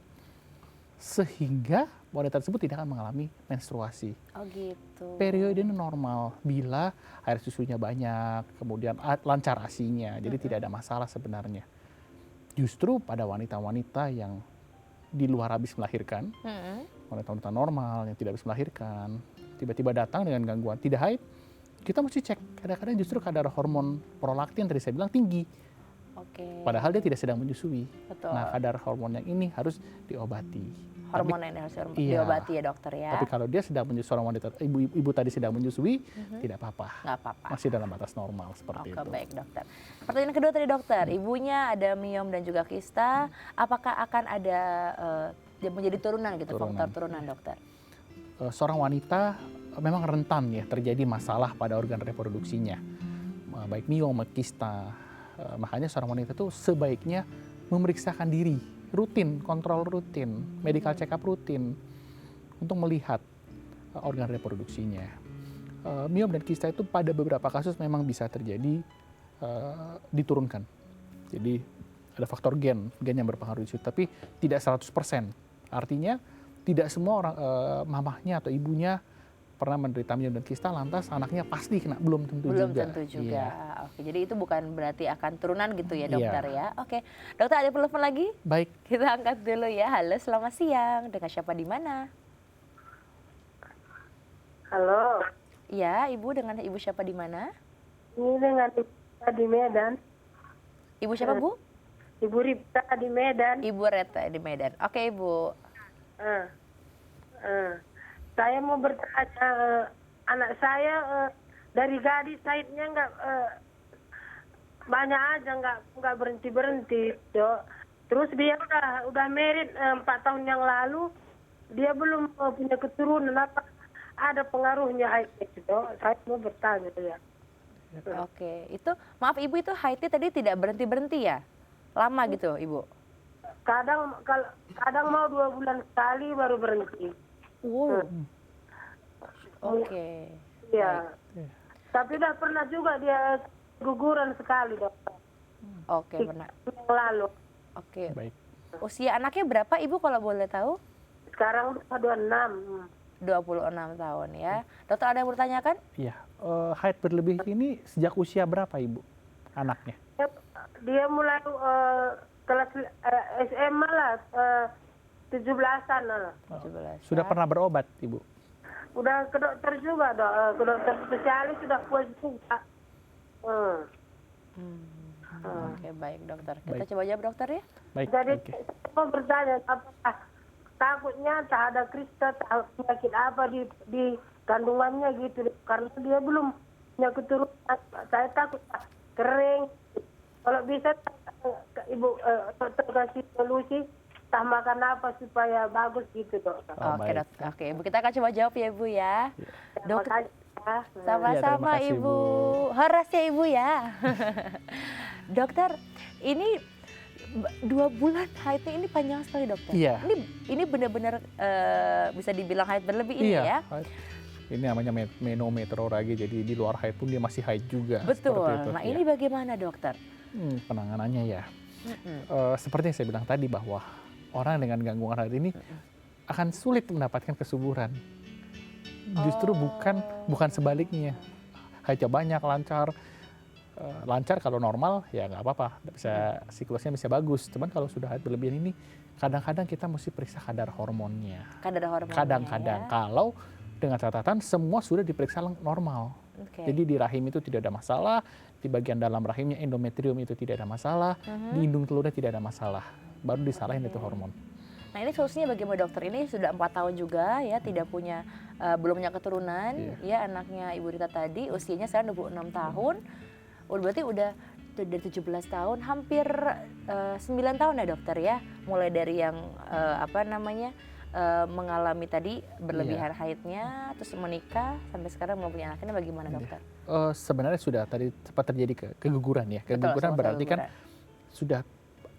Speaker 3: Sehingga wanita tersebut tidak akan mengalami menstruasi.
Speaker 1: Oh gitu.
Speaker 3: Periode ini normal bila air susunya banyak, kemudian lancar ASI-nya, jadi tidak ada masalah sebenarnya. Justru pada wanita-wanita yang di luar habis melahirkan, wanita-wanita normal yang tidak habis melahirkan, tiba-tiba datang dengan gangguan tidak haid, kita mesti cek. Kadang-kadang justru kadar hormon prolaktin tadi saya bilang tinggi,
Speaker 1: Oke.
Speaker 3: padahal dia tidak sedang menyusui.
Speaker 1: Betul.
Speaker 3: Nah, kadar hormon yang ini harus diobati.
Speaker 1: Hormon yang harus
Speaker 3: Iya.
Speaker 1: diobati ya, Dokter ya.
Speaker 3: Tapi kalau dia sedang menyusui, seorang wanita, ibu tadi sedang menyusui, tidak apa-apa.
Speaker 1: Nggak apa-apa.
Speaker 3: Masih dalam batas normal
Speaker 1: Oke,
Speaker 3: seperti itu.
Speaker 1: baik, Dokter. Pertanyaan kedua tadi, Dokter. Ibunya ada miom dan juga kista. Apakah akan ada yang menjadi turunan gitu, faktor turunan, Dokter?
Speaker 3: Seorang wanita memang rentan ya terjadi masalah pada organ reproduksinya. Baik miom, kista. Makanya seorang wanita itu sebaiknya memeriksakan diri, rutin, kontrol rutin, medical check up rutin untuk melihat organ reproduksinya. Miom dan kista itu pada beberapa kasus memang bisa terjadi diturunkan. Jadi ada faktor gen yang berpengaruh di situ, tapi tidak 100%. Artinya tidak semua orang mamahnya atau ibunya pernah menderita miom dan kista lantas anaknya pasti kena, belum tentu juga.
Speaker 1: Belum tentu juga.
Speaker 3: Iya.
Speaker 1: Oke, jadi itu bukan berarti akan turunan gitu ya,
Speaker 3: Iya.
Speaker 1: Dokter ya. Oke. Dokter ada telepon lagi?
Speaker 3: Baik,
Speaker 1: Kita angkat dulu ya. Halo, selamat siang. Dengan siapa di mana?
Speaker 6: Halo,
Speaker 1: Iya, Ibu dengan Ibu siapa di mana?
Speaker 6: ini dengan Ibu Ripta di Medan.
Speaker 1: Ibu siapa, Bu?
Speaker 6: Ibu Ripta di Medan.
Speaker 1: Ibu Reta di Medan. Oke, Ibu.
Speaker 6: Saya mau bertanya, anak saya dari gadis haidnya nggak banyak aja, nggak berhenti, Dok. Terus dia udah married 4 tahun yang lalu, dia belum punya keturunan. Apa ada pengaruhnya haid itu, Dok? Saya mau bertanya ya.
Speaker 1: Oke, itu maaf Ibu, itu haidnya tadi tidak berhenti-berhenti ya? Lama gitu, Ibu?
Speaker 6: Kadang mau 2 bulan sekali baru berhenti.
Speaker 1: Wow. Oke.
Speaker 6: Iya. Tapi udah pernah juga dia guguran sekali, Dokter.
Speaker 1: Oke, benar.
Speaker 6: Yang lalu.
Speaker 1: Oke.
Speaker 3: baik.
Speaker 1: Usia anaknya berapa, Ibu, kalau boleh tahu?
Speaker 6: Sekarang udah 26.
Speaker 1: 26 tahun ya. Dokter ada yang bertanyakan?
Speaker 3: Iya, haid berlebih ini sejak usia berapa Ibu anaknya?
Speaker 6: Dia mulai kelas SMA lah, 17-an lah.
Speaker 1: 17.
Speaker 3: Sudah
Speaker 1: ya.
Speaker 3: pernah berobat Ibu?
Speaker 6: Udah ke dokter juga, Dok. Ke dokter spesialis sudah puas juga.
Speaker 1: Oke, baik, Dokter. Kita
Speaker 3: Baik.
Speaker 1: coba jawab, Dokter ya.
Speaker 3: Baik,
Speaker 6: Jadi
Speaker 3: oke.
Speaker 6: saya mau bertanya, apakah takutnya tak ada kista, tak penyakit apa di kandungannya gitu. Karena dia belum punya keturunan. Saya takut kering. Kalau bisa Ibu dokter kasih solusi entah makan apa supaya bagus gitu dok.
Speaker 3: Oh,
Speaker 1: Oke,
Speaker 3: baik.
Speaker 1: dokter. Oke, Ibu kita akan coba jawab ya, Ibu ya.
Speaker 6: Terima
Speaker 1: Dok,
Speaker 6: kasih ya.
Speaker 1: sama-sama
Speaker 3: Iya, terima kasih,
Speaker 1: Ibu.
Speaker 3: Bu.
Speaker 1: Horas ya Ibu ya. Dokter, ini 2 bulan haidnya ini panjang sekali dokter.
Speaker 3: Iya.
Speaker 1: Ini benar-benar bisa dibilang haid berlebih ini ya.
Speaker 3: haid. Ini namanya menometroragi, jadi di luar haid pun dia masih haid juga.
Speaker 1: Betul.
Speaker 3: seperti itu.
Speaker 1: Nah
Speaker 3: Iya.
Speaker 1: ini bagaimana dokter?
Speaker 3: Penanganannya ya.
Speaker 1: Mm-mm.
Speaker 3: Seperti yang saya bilang tadi bahwa orang dengan gangguan haid ini akan sulit mendapatkan kesuburan. Justru bukan sebaliknya. Haidnya banyak, lancar. Lancar kalau normal ya nggak apa-apa, bisa siklusnya bisa bagus. Cuman kalau sudah haid berlebihan ini, kadang-kadang kita mesti periksa kadar hormonnya.
Speaker 1: Kadar hormonnya
Speaker 3: Kadang-kadang
Speaker 1: ya.
Speaker 3: kalau dengan catatan semua sudah diperiksa normal.
Speaker 1: Oke.
Speaker 3: Jadi di rahim itu tidak ada masalah, di bagian dalam rahimnya endometrium itu tidak ada masalah, di indung telurnya tidak ada masalah. Baru disalahin itu hormon.
Speaker 1: Nah ini solusinya bagaimana dokter? Ini sudah 4 tahun juga ya, tidak punya, belum punya keturunan. Ya anaknya Ibu Rita tadi usianya sekarang 26 tahun. Berarti udah dari 17 tahun, hampir 9 tahun ya dokter ya. Mulai dari yang mengalami tadi berlebihan haidnya, terus menikah, sampai sekarang belum punya anaknya, bagaimana dokter?
Speaker 3: Sebenarnya sudah tadi sempat terjadi keguguran ya. Keguguran
Speaker 1: Betul,
Speaker 3: berarti kan
Speaker 1: keguguran.
Speaker 3: sudah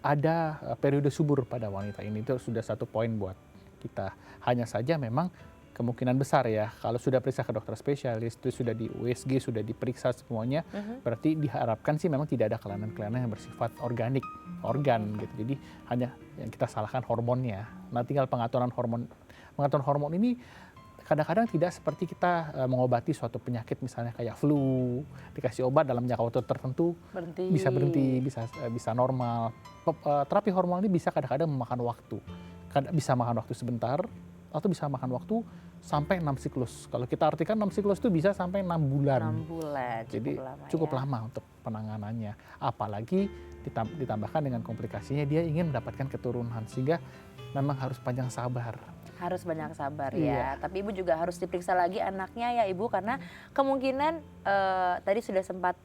Speaker 3: ada periode subur pada wanita ini. Itu sudah satu poin buat kita. Hanya saja memang kemungkinan besar ya, kalau sudah periksa ke dokter spesialis, itu sudah di USG, sudah diperiksa semuanya, berarti diharapkan sih memang tidak ada kelainan-kelainan yang bersifat organ gitu. Jadi hanya yang kita salahkan hormonnya. Nah tinggal pengaturan hormon ini kadang-kadang tidak seperti kita mengobati suatu penyakit misalnya kayak flu, dikasih obat dalam jangka waktu tertentu bisa berhenti, bisa normal. Terapi hormon ini bisa kadang-kadang memakan waktu, bisa makan waktu sebentar atau bisa makan waktu sampai 6 siklus. Kalau kita artikan 6 siklus itu bisa sampai 6 bulan.
Speaker 1: 6 bulan,
Speaker 3: Jadi cukup lama untuk penanganannya. Apalagi ditambahkan dengan komplikasinya dia ingin mendapatkan keturunan, sehingga memang harus panjang sabar.
Speaker 1: Harus banyak sabar
Speaker 3: Iya.
Speaker 1: ya. Tapi Ibu juga harus diperiksa lagi anaknya ya Ibu, karena kemungkinan tadi sudah sempat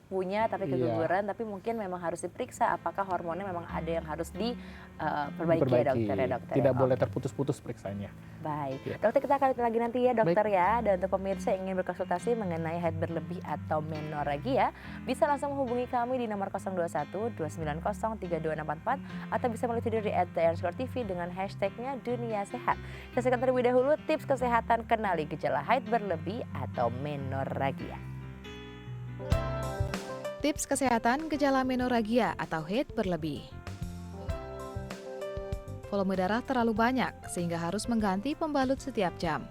Speaker 1: punya tapi
Speaker 3: Iya.
Speaker 1: keguguran, tapi mungkin memang harus diperiksa apakah hormonnya memang ada yang harus diperbaiki ya dokter ya dokter.
Speaker 3: Tidak
Speaker 1: ya.
Speaker 3: boleh
Speaker 1: Oke.
Speaker 3: terputus-putus periksanya.
Speaker 1: Baik,
Speaker 3: Ya.
Speaker 1: dokter kita akan lagi nanti ya dokter ya. Dan untuk pemirsa yang ingin berkonsultasi mengenai haid berlebih atau menoragia, bisa langsung menghubungi kami di nomor 021 290 3264 atau bisa melalui Twitter di @tr_tv dengan hashtagnya Dunia Sehat. Kita simak terlebih dahulu tips kesehatan kenali gejala haid berlebih atau menoragia.
Speaker 2: Tips kesehatan gejala menoragia atau haid berlebih. Volume darah terlalu banyak sehingga harus mengganti pembalut setiap jam.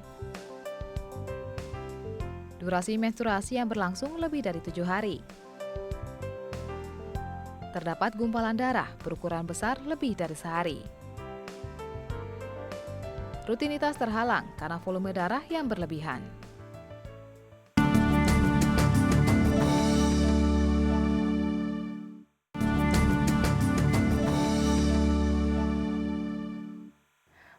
Speaker 2: Durasi menstruasi yang berlangsung lebih dari 7 hari. Terdapat gumpalan darah berukuran besar lebih dari sehari. Rutinitas terhalang karena volume darah yang berlebihan.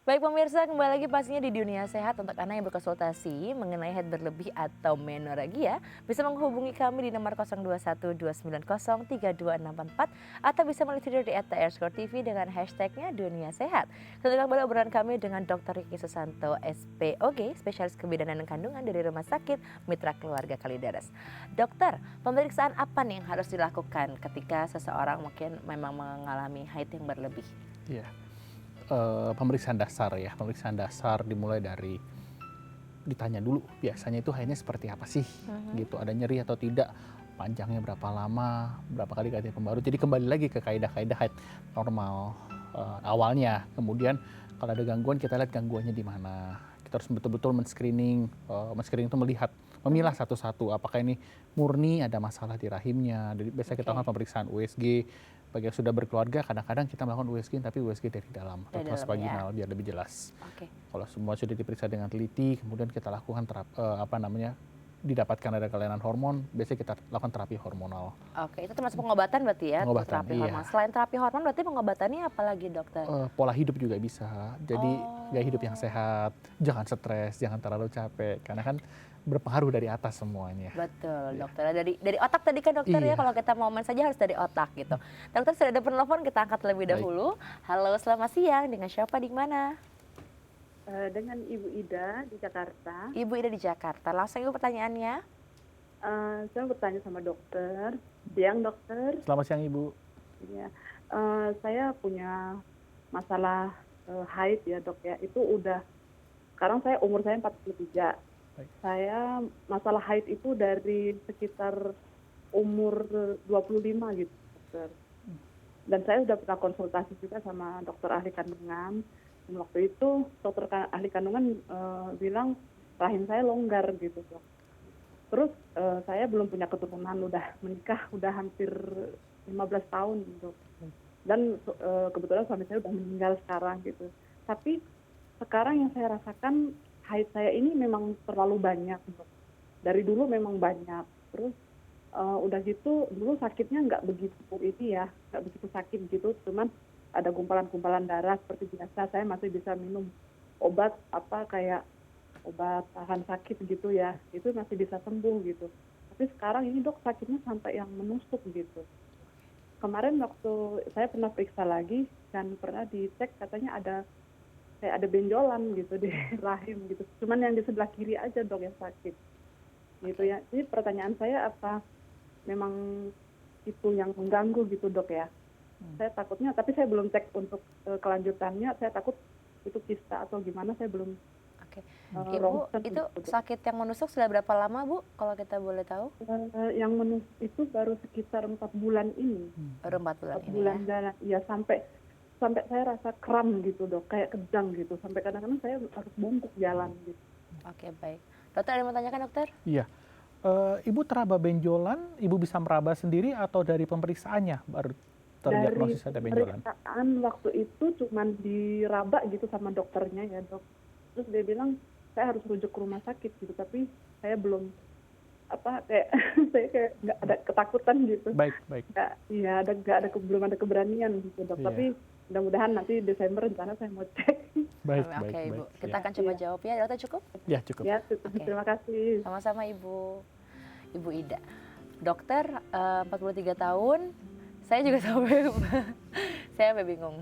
Speaker 1: Baik pemirsa, kembali lagi pastinya di Dunia Sehat. Untuk Anda yang berkonsultasi mengenai haid berlebih atau menoragia, bisa menghubungi kami di nomor 021 290 3264 atau bisa melalui Twitter di @tr_tv dengan hashtagnya Dunia Sehat. Kita kembali obrolan kami dengan Dr. Ricky Susanto, SPOG, spesialis kebidanan dan kandungan dari Rumah Sakit Mitra Keluarga Kalideres. Dokter, pemeriksaan apa nih yang harus dilakukan ketika seseorang mungkin memang mengalami haid yang berlebih?
Speaker 3: Iya. Pemeriksaan dasar ya, pemeriksaan dasar dimulai dari ditanya dulu biasanya itu haidnya seperti apa sih, gitu, ada nyeri atau tidak, panjangnya berapa lama, berapa kali ganti pembalut. Jadi kembali lagi ke kaidah-kaidah haid normal awalnya. Kemudian kalau ada gangguan kita lihat gangguannya di mana. Kita harus betul-betul men-screening itu memilah satu-satu apakah ini murni ada masalah di rahimnya. Jadi biasanya kita lakukan pemeriksaan USG. Bagi yang sudah berkeluarga, kadang-kadang kita melakukan USG, tapi USG dari dalam, atau transvaginal, biar lebih jelas.
Speaker 1: Oke.
Speaker 3: Kalau semua sudah diperiksa dengan teliti, kemudian kita lakukan didapatkan ada kelainan hormon, biasanya kita lakukan terapi hormonal.
Speaker 1: Oke, itu termasuk pengobatan berarti ya?
Speaker 3: Pengobatan,
Speaker 1: terapi
Speaker 3: iya.
Speaker 1: hormon. Selain terapi hormon berarti pengobatannya apa lagi dokter?
Speaker 3: Pola hidup juga bisa. Jadi gaya hidup yang sehat, jangan stres, jangan terlalu capek, karena kan berpengaruh dari atas semuanya.
Speaker 1: Betul,
Speaker 3: Iya.
Speaker 1: dokter. Dari otak tadi kan dokter ya,
Speaker 3: Iya.
Speaker 1: kalau kita mau main saja harus dari otak gitu. Dokter sudah ada penelpon, kita angkat terlebih
Speaker 3: Baik.
Speaker 1: dahulu. Halo, selamat siang. Dengan siapa di mana?
Speaker 7: Dengan Ibu Ida di Jakarta.
Speaker 1: Ibu Ida di Jakarta. Langsung ibu pertanyaannya.
Speaker 7: Saya bertanya sama dokter. Siang dokter.
Speaker 3: Selamat siang Ibu.
Speaker 7: Ya, saya punya masalah haid ya dok ya. Itu udah, sekarang umur saya 43.
Speaker 3: Baik.
Speaker 7: Saya masalah haid itu dari sekitar umur 25 gitu dokter. Dan saya sudah pernah konsultasi juga sama dokter ahli kandungan. Dan waktu itu dokter ahli kandungan bilang rahim saya longgar gitu dok. Terus saya belum punya keturunan, udah menikah udah hampir 15 tahun gitu. Dan kebetulan suami saya udah meninggal sekarang gitu. Tapi sekarang yang saya rasakan haid saya ini memang terlalu banyak dok. Dari dulu memang banyak. Terus udah gitu dulu sakitnya nggak begitu nggak begitu sakit gitu, cuman ada gumpalan-gumpalan darah seperti biasa. Saya masih bisa minum obat kayak obat tahan sakit gitu ya, itu masih bisa sembuh gitu. Tapi sekarang ini dok sakitnya sampai yang menusuk gitu. Kemarin waktu saya pernah periksa lagi dan pernah dicek katanya kayak ada benjolan gitu di rahim gitu. Cuman yang di sebelah kiri aja dok yang sakit gitu ya. Jadi pertanyaan saya apa memang itu yang mengganggu gitu dok ya? Saya takutnya, tapi saya belum cek untuk kelanjutannya. Saya takut itu kista atau gimana, saya belum.
Speaker 1: Oke. Ibu, itu sakit yang menusuk sudah berapa lama Bu, kalau kita boleh tahu?
Speaker 7: Yang menusuk itu baru sekitar 4 bulan ini.
Speaker 1: Baru 4 bulan
Speaker 7: 4
Speaker 1: ini
Speaker 7: bulan
Speaker 1: ya?
Speaker 7: jalan, ya sampai saya rasa kram gitu dok, kayak kejang gitu. Sampai kadang-kadang saya harus bungkuk jalan gitu.
Speaker 1: Oke, baik. Dokter ada yang mau tanyakan dokter?
Speaker 3: Iya. Ibu teraba benjolan, Ibu bisa meraba sendiri atau dari pemeriksaannya baru terdiagnosis ada benjolan?
Speaker 7: Dari pemeriksaan waktu itu cuman diraba gitu sama dokternya ya dok. Terus dia bilang saya harus rujuk ke rumah sakit gitu, tapi saya belum saya kayak nggak ada ketakutan gitu.
Speaker 3: Baik.
Speaker 7: Belum ada keberanian gitu dok.
Speaker 3: Iya.
Speaker 7: Tapi mudah-mudahan nanti Desember rencana saya mau cek.
Speaker 3: Baik.
Speaker 1: Oke Ibu, kita
Speaker 3: Ya.
Speaker 1: akan coba jawab ya. Dokter cukup?
Speaker 3: Ya, cukup.
Speaker 7: Ya,
Speaker 1: Oke.
Speaker 7: terima kasih.
Speaker 1: Sama-sama Ibu. Ibu Ida. Dokter 43 tahun, saya juga saya sampai bingung.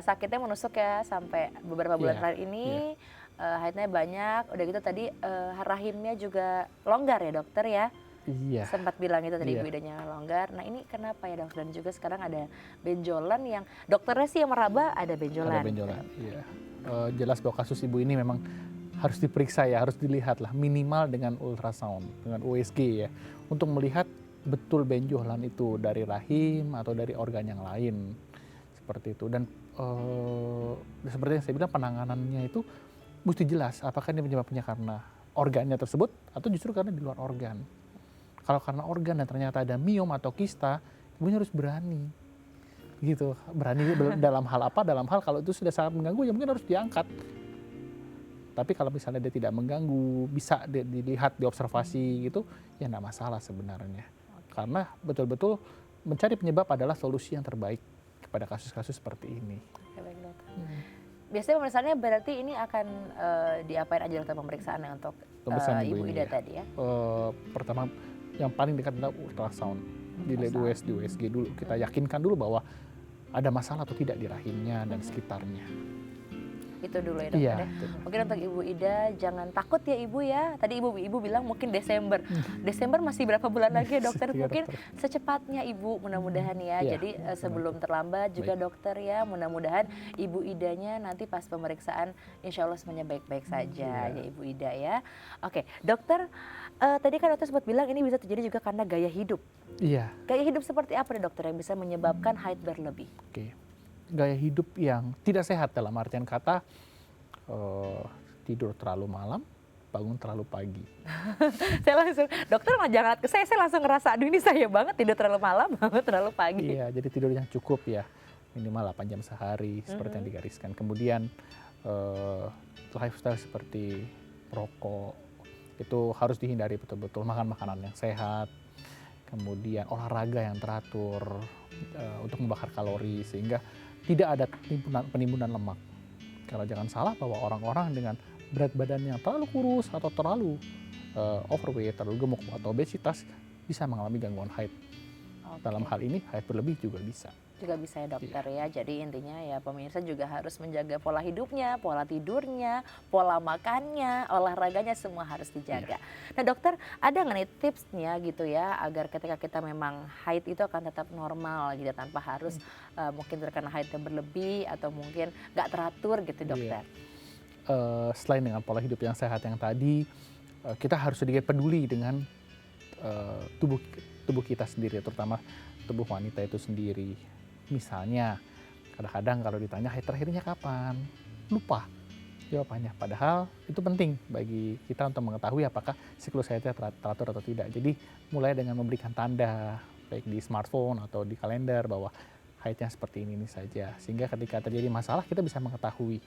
Speaker 1: Sakitnya menusuk ya sampai beberapa bulan
Speaker 3: Iya,
Speaker 1: terakhir ini. Haidnya banyak, udah gitu tadi rahimnya juga longgar ya dokter ya?
Speaker 3: Iya.
Speaker 1: Sempat bilang itu tadi
Speaker 3: Iya.
Speaker 1: Ibu Idanya longgar. Nah ini kenapa ya dokter? Dan juga sekarang ada benjolan yang dokternya sih yang meraba ada benjolan.
Speaker 3: Ada benjolan. Iya. Jelas bahwa kasus Ibu ini memang harus diperiksa ya, harus dilihat lah minimal dengan ultrasound, dengan USG ya, untuk melihat betul benjolan itu dari rahim atau dari organ yang lain seperti itu. Dan seperti yang saya bilang penanganannya itu mesti jelas apakah ini penyebabnya karena organnya tersebut atau justru karena di luar organ. Kalau karena organ dan ternyata ada miom atau kista, ibunya harus berani gitu, berani dalam hal apa? Dalam hal kalau itu sudah sangat mengganggu ya mungkin harus diangkat. Tapi kalau misalnya dia tidak mengganggu, bisa dilihat, diobservasi gitu, ya enggak masalah sebenarnya. Karena betul-betul mencari penyebab adalah solusi yang terbaik kepada kasus-kasus seperti ini.
Speaker 1: Oke, baik dokter. Biasanya pemeriksaannya berarti ini akan diapain aja dokter pemeriksaannya untuk
Speaker 3: Pemeriksaan
Speaker 1: Ibu
Speaker 3: ini
Speaker 1: Ida
Speaker 3: ya.
Speaker 1: tadi ya?
Speaker 3: Pertama yang paling dekat adalah ultrasound. Dilihat di USG dulu, kita yakinkan dulu bahwa ada masalah atau tidak di rahimnya dan sekitarnya.
Speaker 1: Itu dulu ya dokter
Speaker 3: Iya.
Speaker 1: ya. Mungkin untuk Ibu Ida jangan takut ya Ibu ya. Tadi Ibu bilang mungkin Desember. Desember masih berapa bulan lagi ya dokter?
Speaker 3: Iya,
Speaker 1: Mungkin
Speaker 3: dokter.
Speaker 1: secepatnya Ibu mudah-mudahan ya.
Speaker 3: Iya,
Speaker 1: Jadi
Speaker 3: benar.
Speaker 1: sebelum terlambat juga
Speaker 3: Baik.
Speaker 1: dokter ya. Mudah-mudahan Ibu Idanya nanti pas pemeriksaan insya Allah semuanya baik-baik saja ya Ibu Ida ya. Oke dokter, tadi kan dokter sempat bilang ini bisa terjadi juga karena gaya hidup.
Speaker 3: Iya.
Speaker 1: Gaya hidup seperti apa nih dokter yang bisa menyebabkan haid berlebih?
Speaker 3: Oke. Gaya hidup yang tidak sehat dalam artian kata tidur terlalu malam, bangun terlalu pagi.
Speaker 1: Saya langsung, dokter mah jangan ke saya langsung ngerasa, aduh ini saya banget tidur terlalu malam, bangun terlalu pagi.
Speaker 3: Iya, jadi tidur yang cukup ya, minimal 8 jam sehari seperti yang digariskan. Kemudian lifestyle seperti rokok, Itu harus dihindari betul-betul, makan makanan yang sehat, kemudian olahraga yang teratur untuk membakar kalori sehingga tidak ada penimbunan lemak. Karena jangan salah bahwa orang-orang dengan berat badan yang terlalu kurus atau terlalu overweight, terlalu gemuk atau obesitas bisa mengalami gangguan haid. Dalam hal ini haid berlebih juga bisa.
Speaker 1: Juga bisa ya dokter ya. Jadi intinya ya pemirsa juga harus menjaga pola hidupnya, pola tidurnya, pola makannya, olahraganya semua harus dijaga. Nah dokter, ada nggak nih tipsnya gitu ya agar ketika kita memang haid itu akan tetap normal gitu tanpa harus mungkin terkena haid yang berlebih atau mungkin nggak teratur gitu dokter.
Speaker 3: Selain dengan pola hidup yang sehat yang tadi, kita harus sedikit peduli dengan tubuh kita sendiri, terutama tubuh wanita itu sendiri. Misalnya, kadang-kadang kalau ditanya haid terakhirnya kapan, lupa jawabannya. Padahal itu penting bagi kita untuk mengetahui apakah siklus haidnya teratur atau tidak. Jadi mulai dengan memberikan tanda, baik di smartphone atau di kalender bahwa haidnya seperti ini saja. Sehingga ketika terjadi masalah kita bisa mengetahui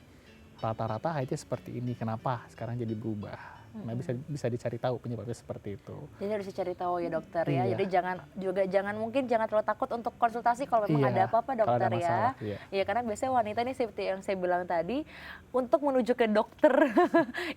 Speaker 3: rata-rata haidnya seperti ini, kenapa sekarang jadi berubah. Nah bisa dicari tahu penyebabnya seperti itu.
Speaker 1: Jadi harus dicari tahu ya dokter ya. Jadi jangan mungkin jangan terlalu takut untuk konsultasi kalau memang ada apa-apa dokter
Speaker 3: ada masalah,
Speaker 1: ya. Iya karena biasanya wanita ini seperti yang saya bilang tadi untuk menuju ke dokter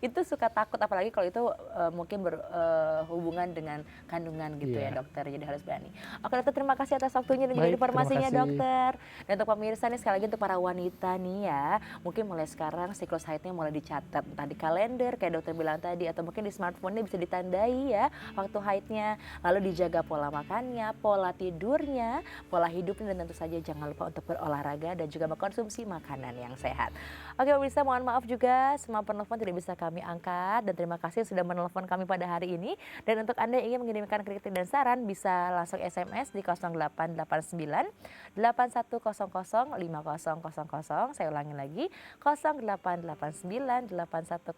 Speaker 1: itu suka takut apalagi kalau itu mungkin berhubungan dengan kandungan gitu ya dokter. Jadi harus berani. Oke dokter, terima kasih atas waktunya dan juga informasinya dokter. Dan untuk pemirsa nih sekali lagi untuk para wanita nih ya, mungkin mulai sekarang siklus haidnya mulai dicatat entah di kalender kayak dokter bilang tadi atau mungkin di smartphone-nya bisa ditandai ya waktu haidnya, lalu dijaga pola makannya, pola tidurnya, pola hidupnya dan tentu saja jangan lupa untuk berolahraga dan juga mengkonsumsi makanan yang sehat. Oke pemirsa, mohon maaf juga semua penelpon tidak bisa kami angkat dan terima kasih sudah menelpon kami pada hari ini. Dan untuk Anda yang ingin mengirimkan kritik dan saran bisa langsung SMS di 0889 8100 5000. Saya ulangi lagi 0889 8100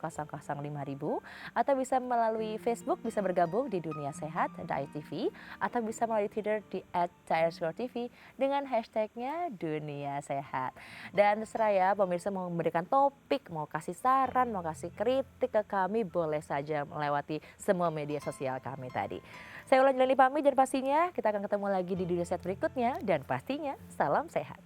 Speaker 1: 5000. Atau bisa melalui Facebook bisa bergabung di Dunia Sehat DAI-TV atau bisa melalui Twitter di @TheIRScore-TV dengan hashtagnya Dunia Sehat. Dan terserah ya pemirsa mau memberikan topik, mau kasih saran, mau kasih kritik ke kami boleh saja melewati semua media sosial kami tadi. Saya Ulan Jelani pamit dan pastinya kita akan ketemu lagi di Dunia Sehat berikutnya dan pastinya salam sehat.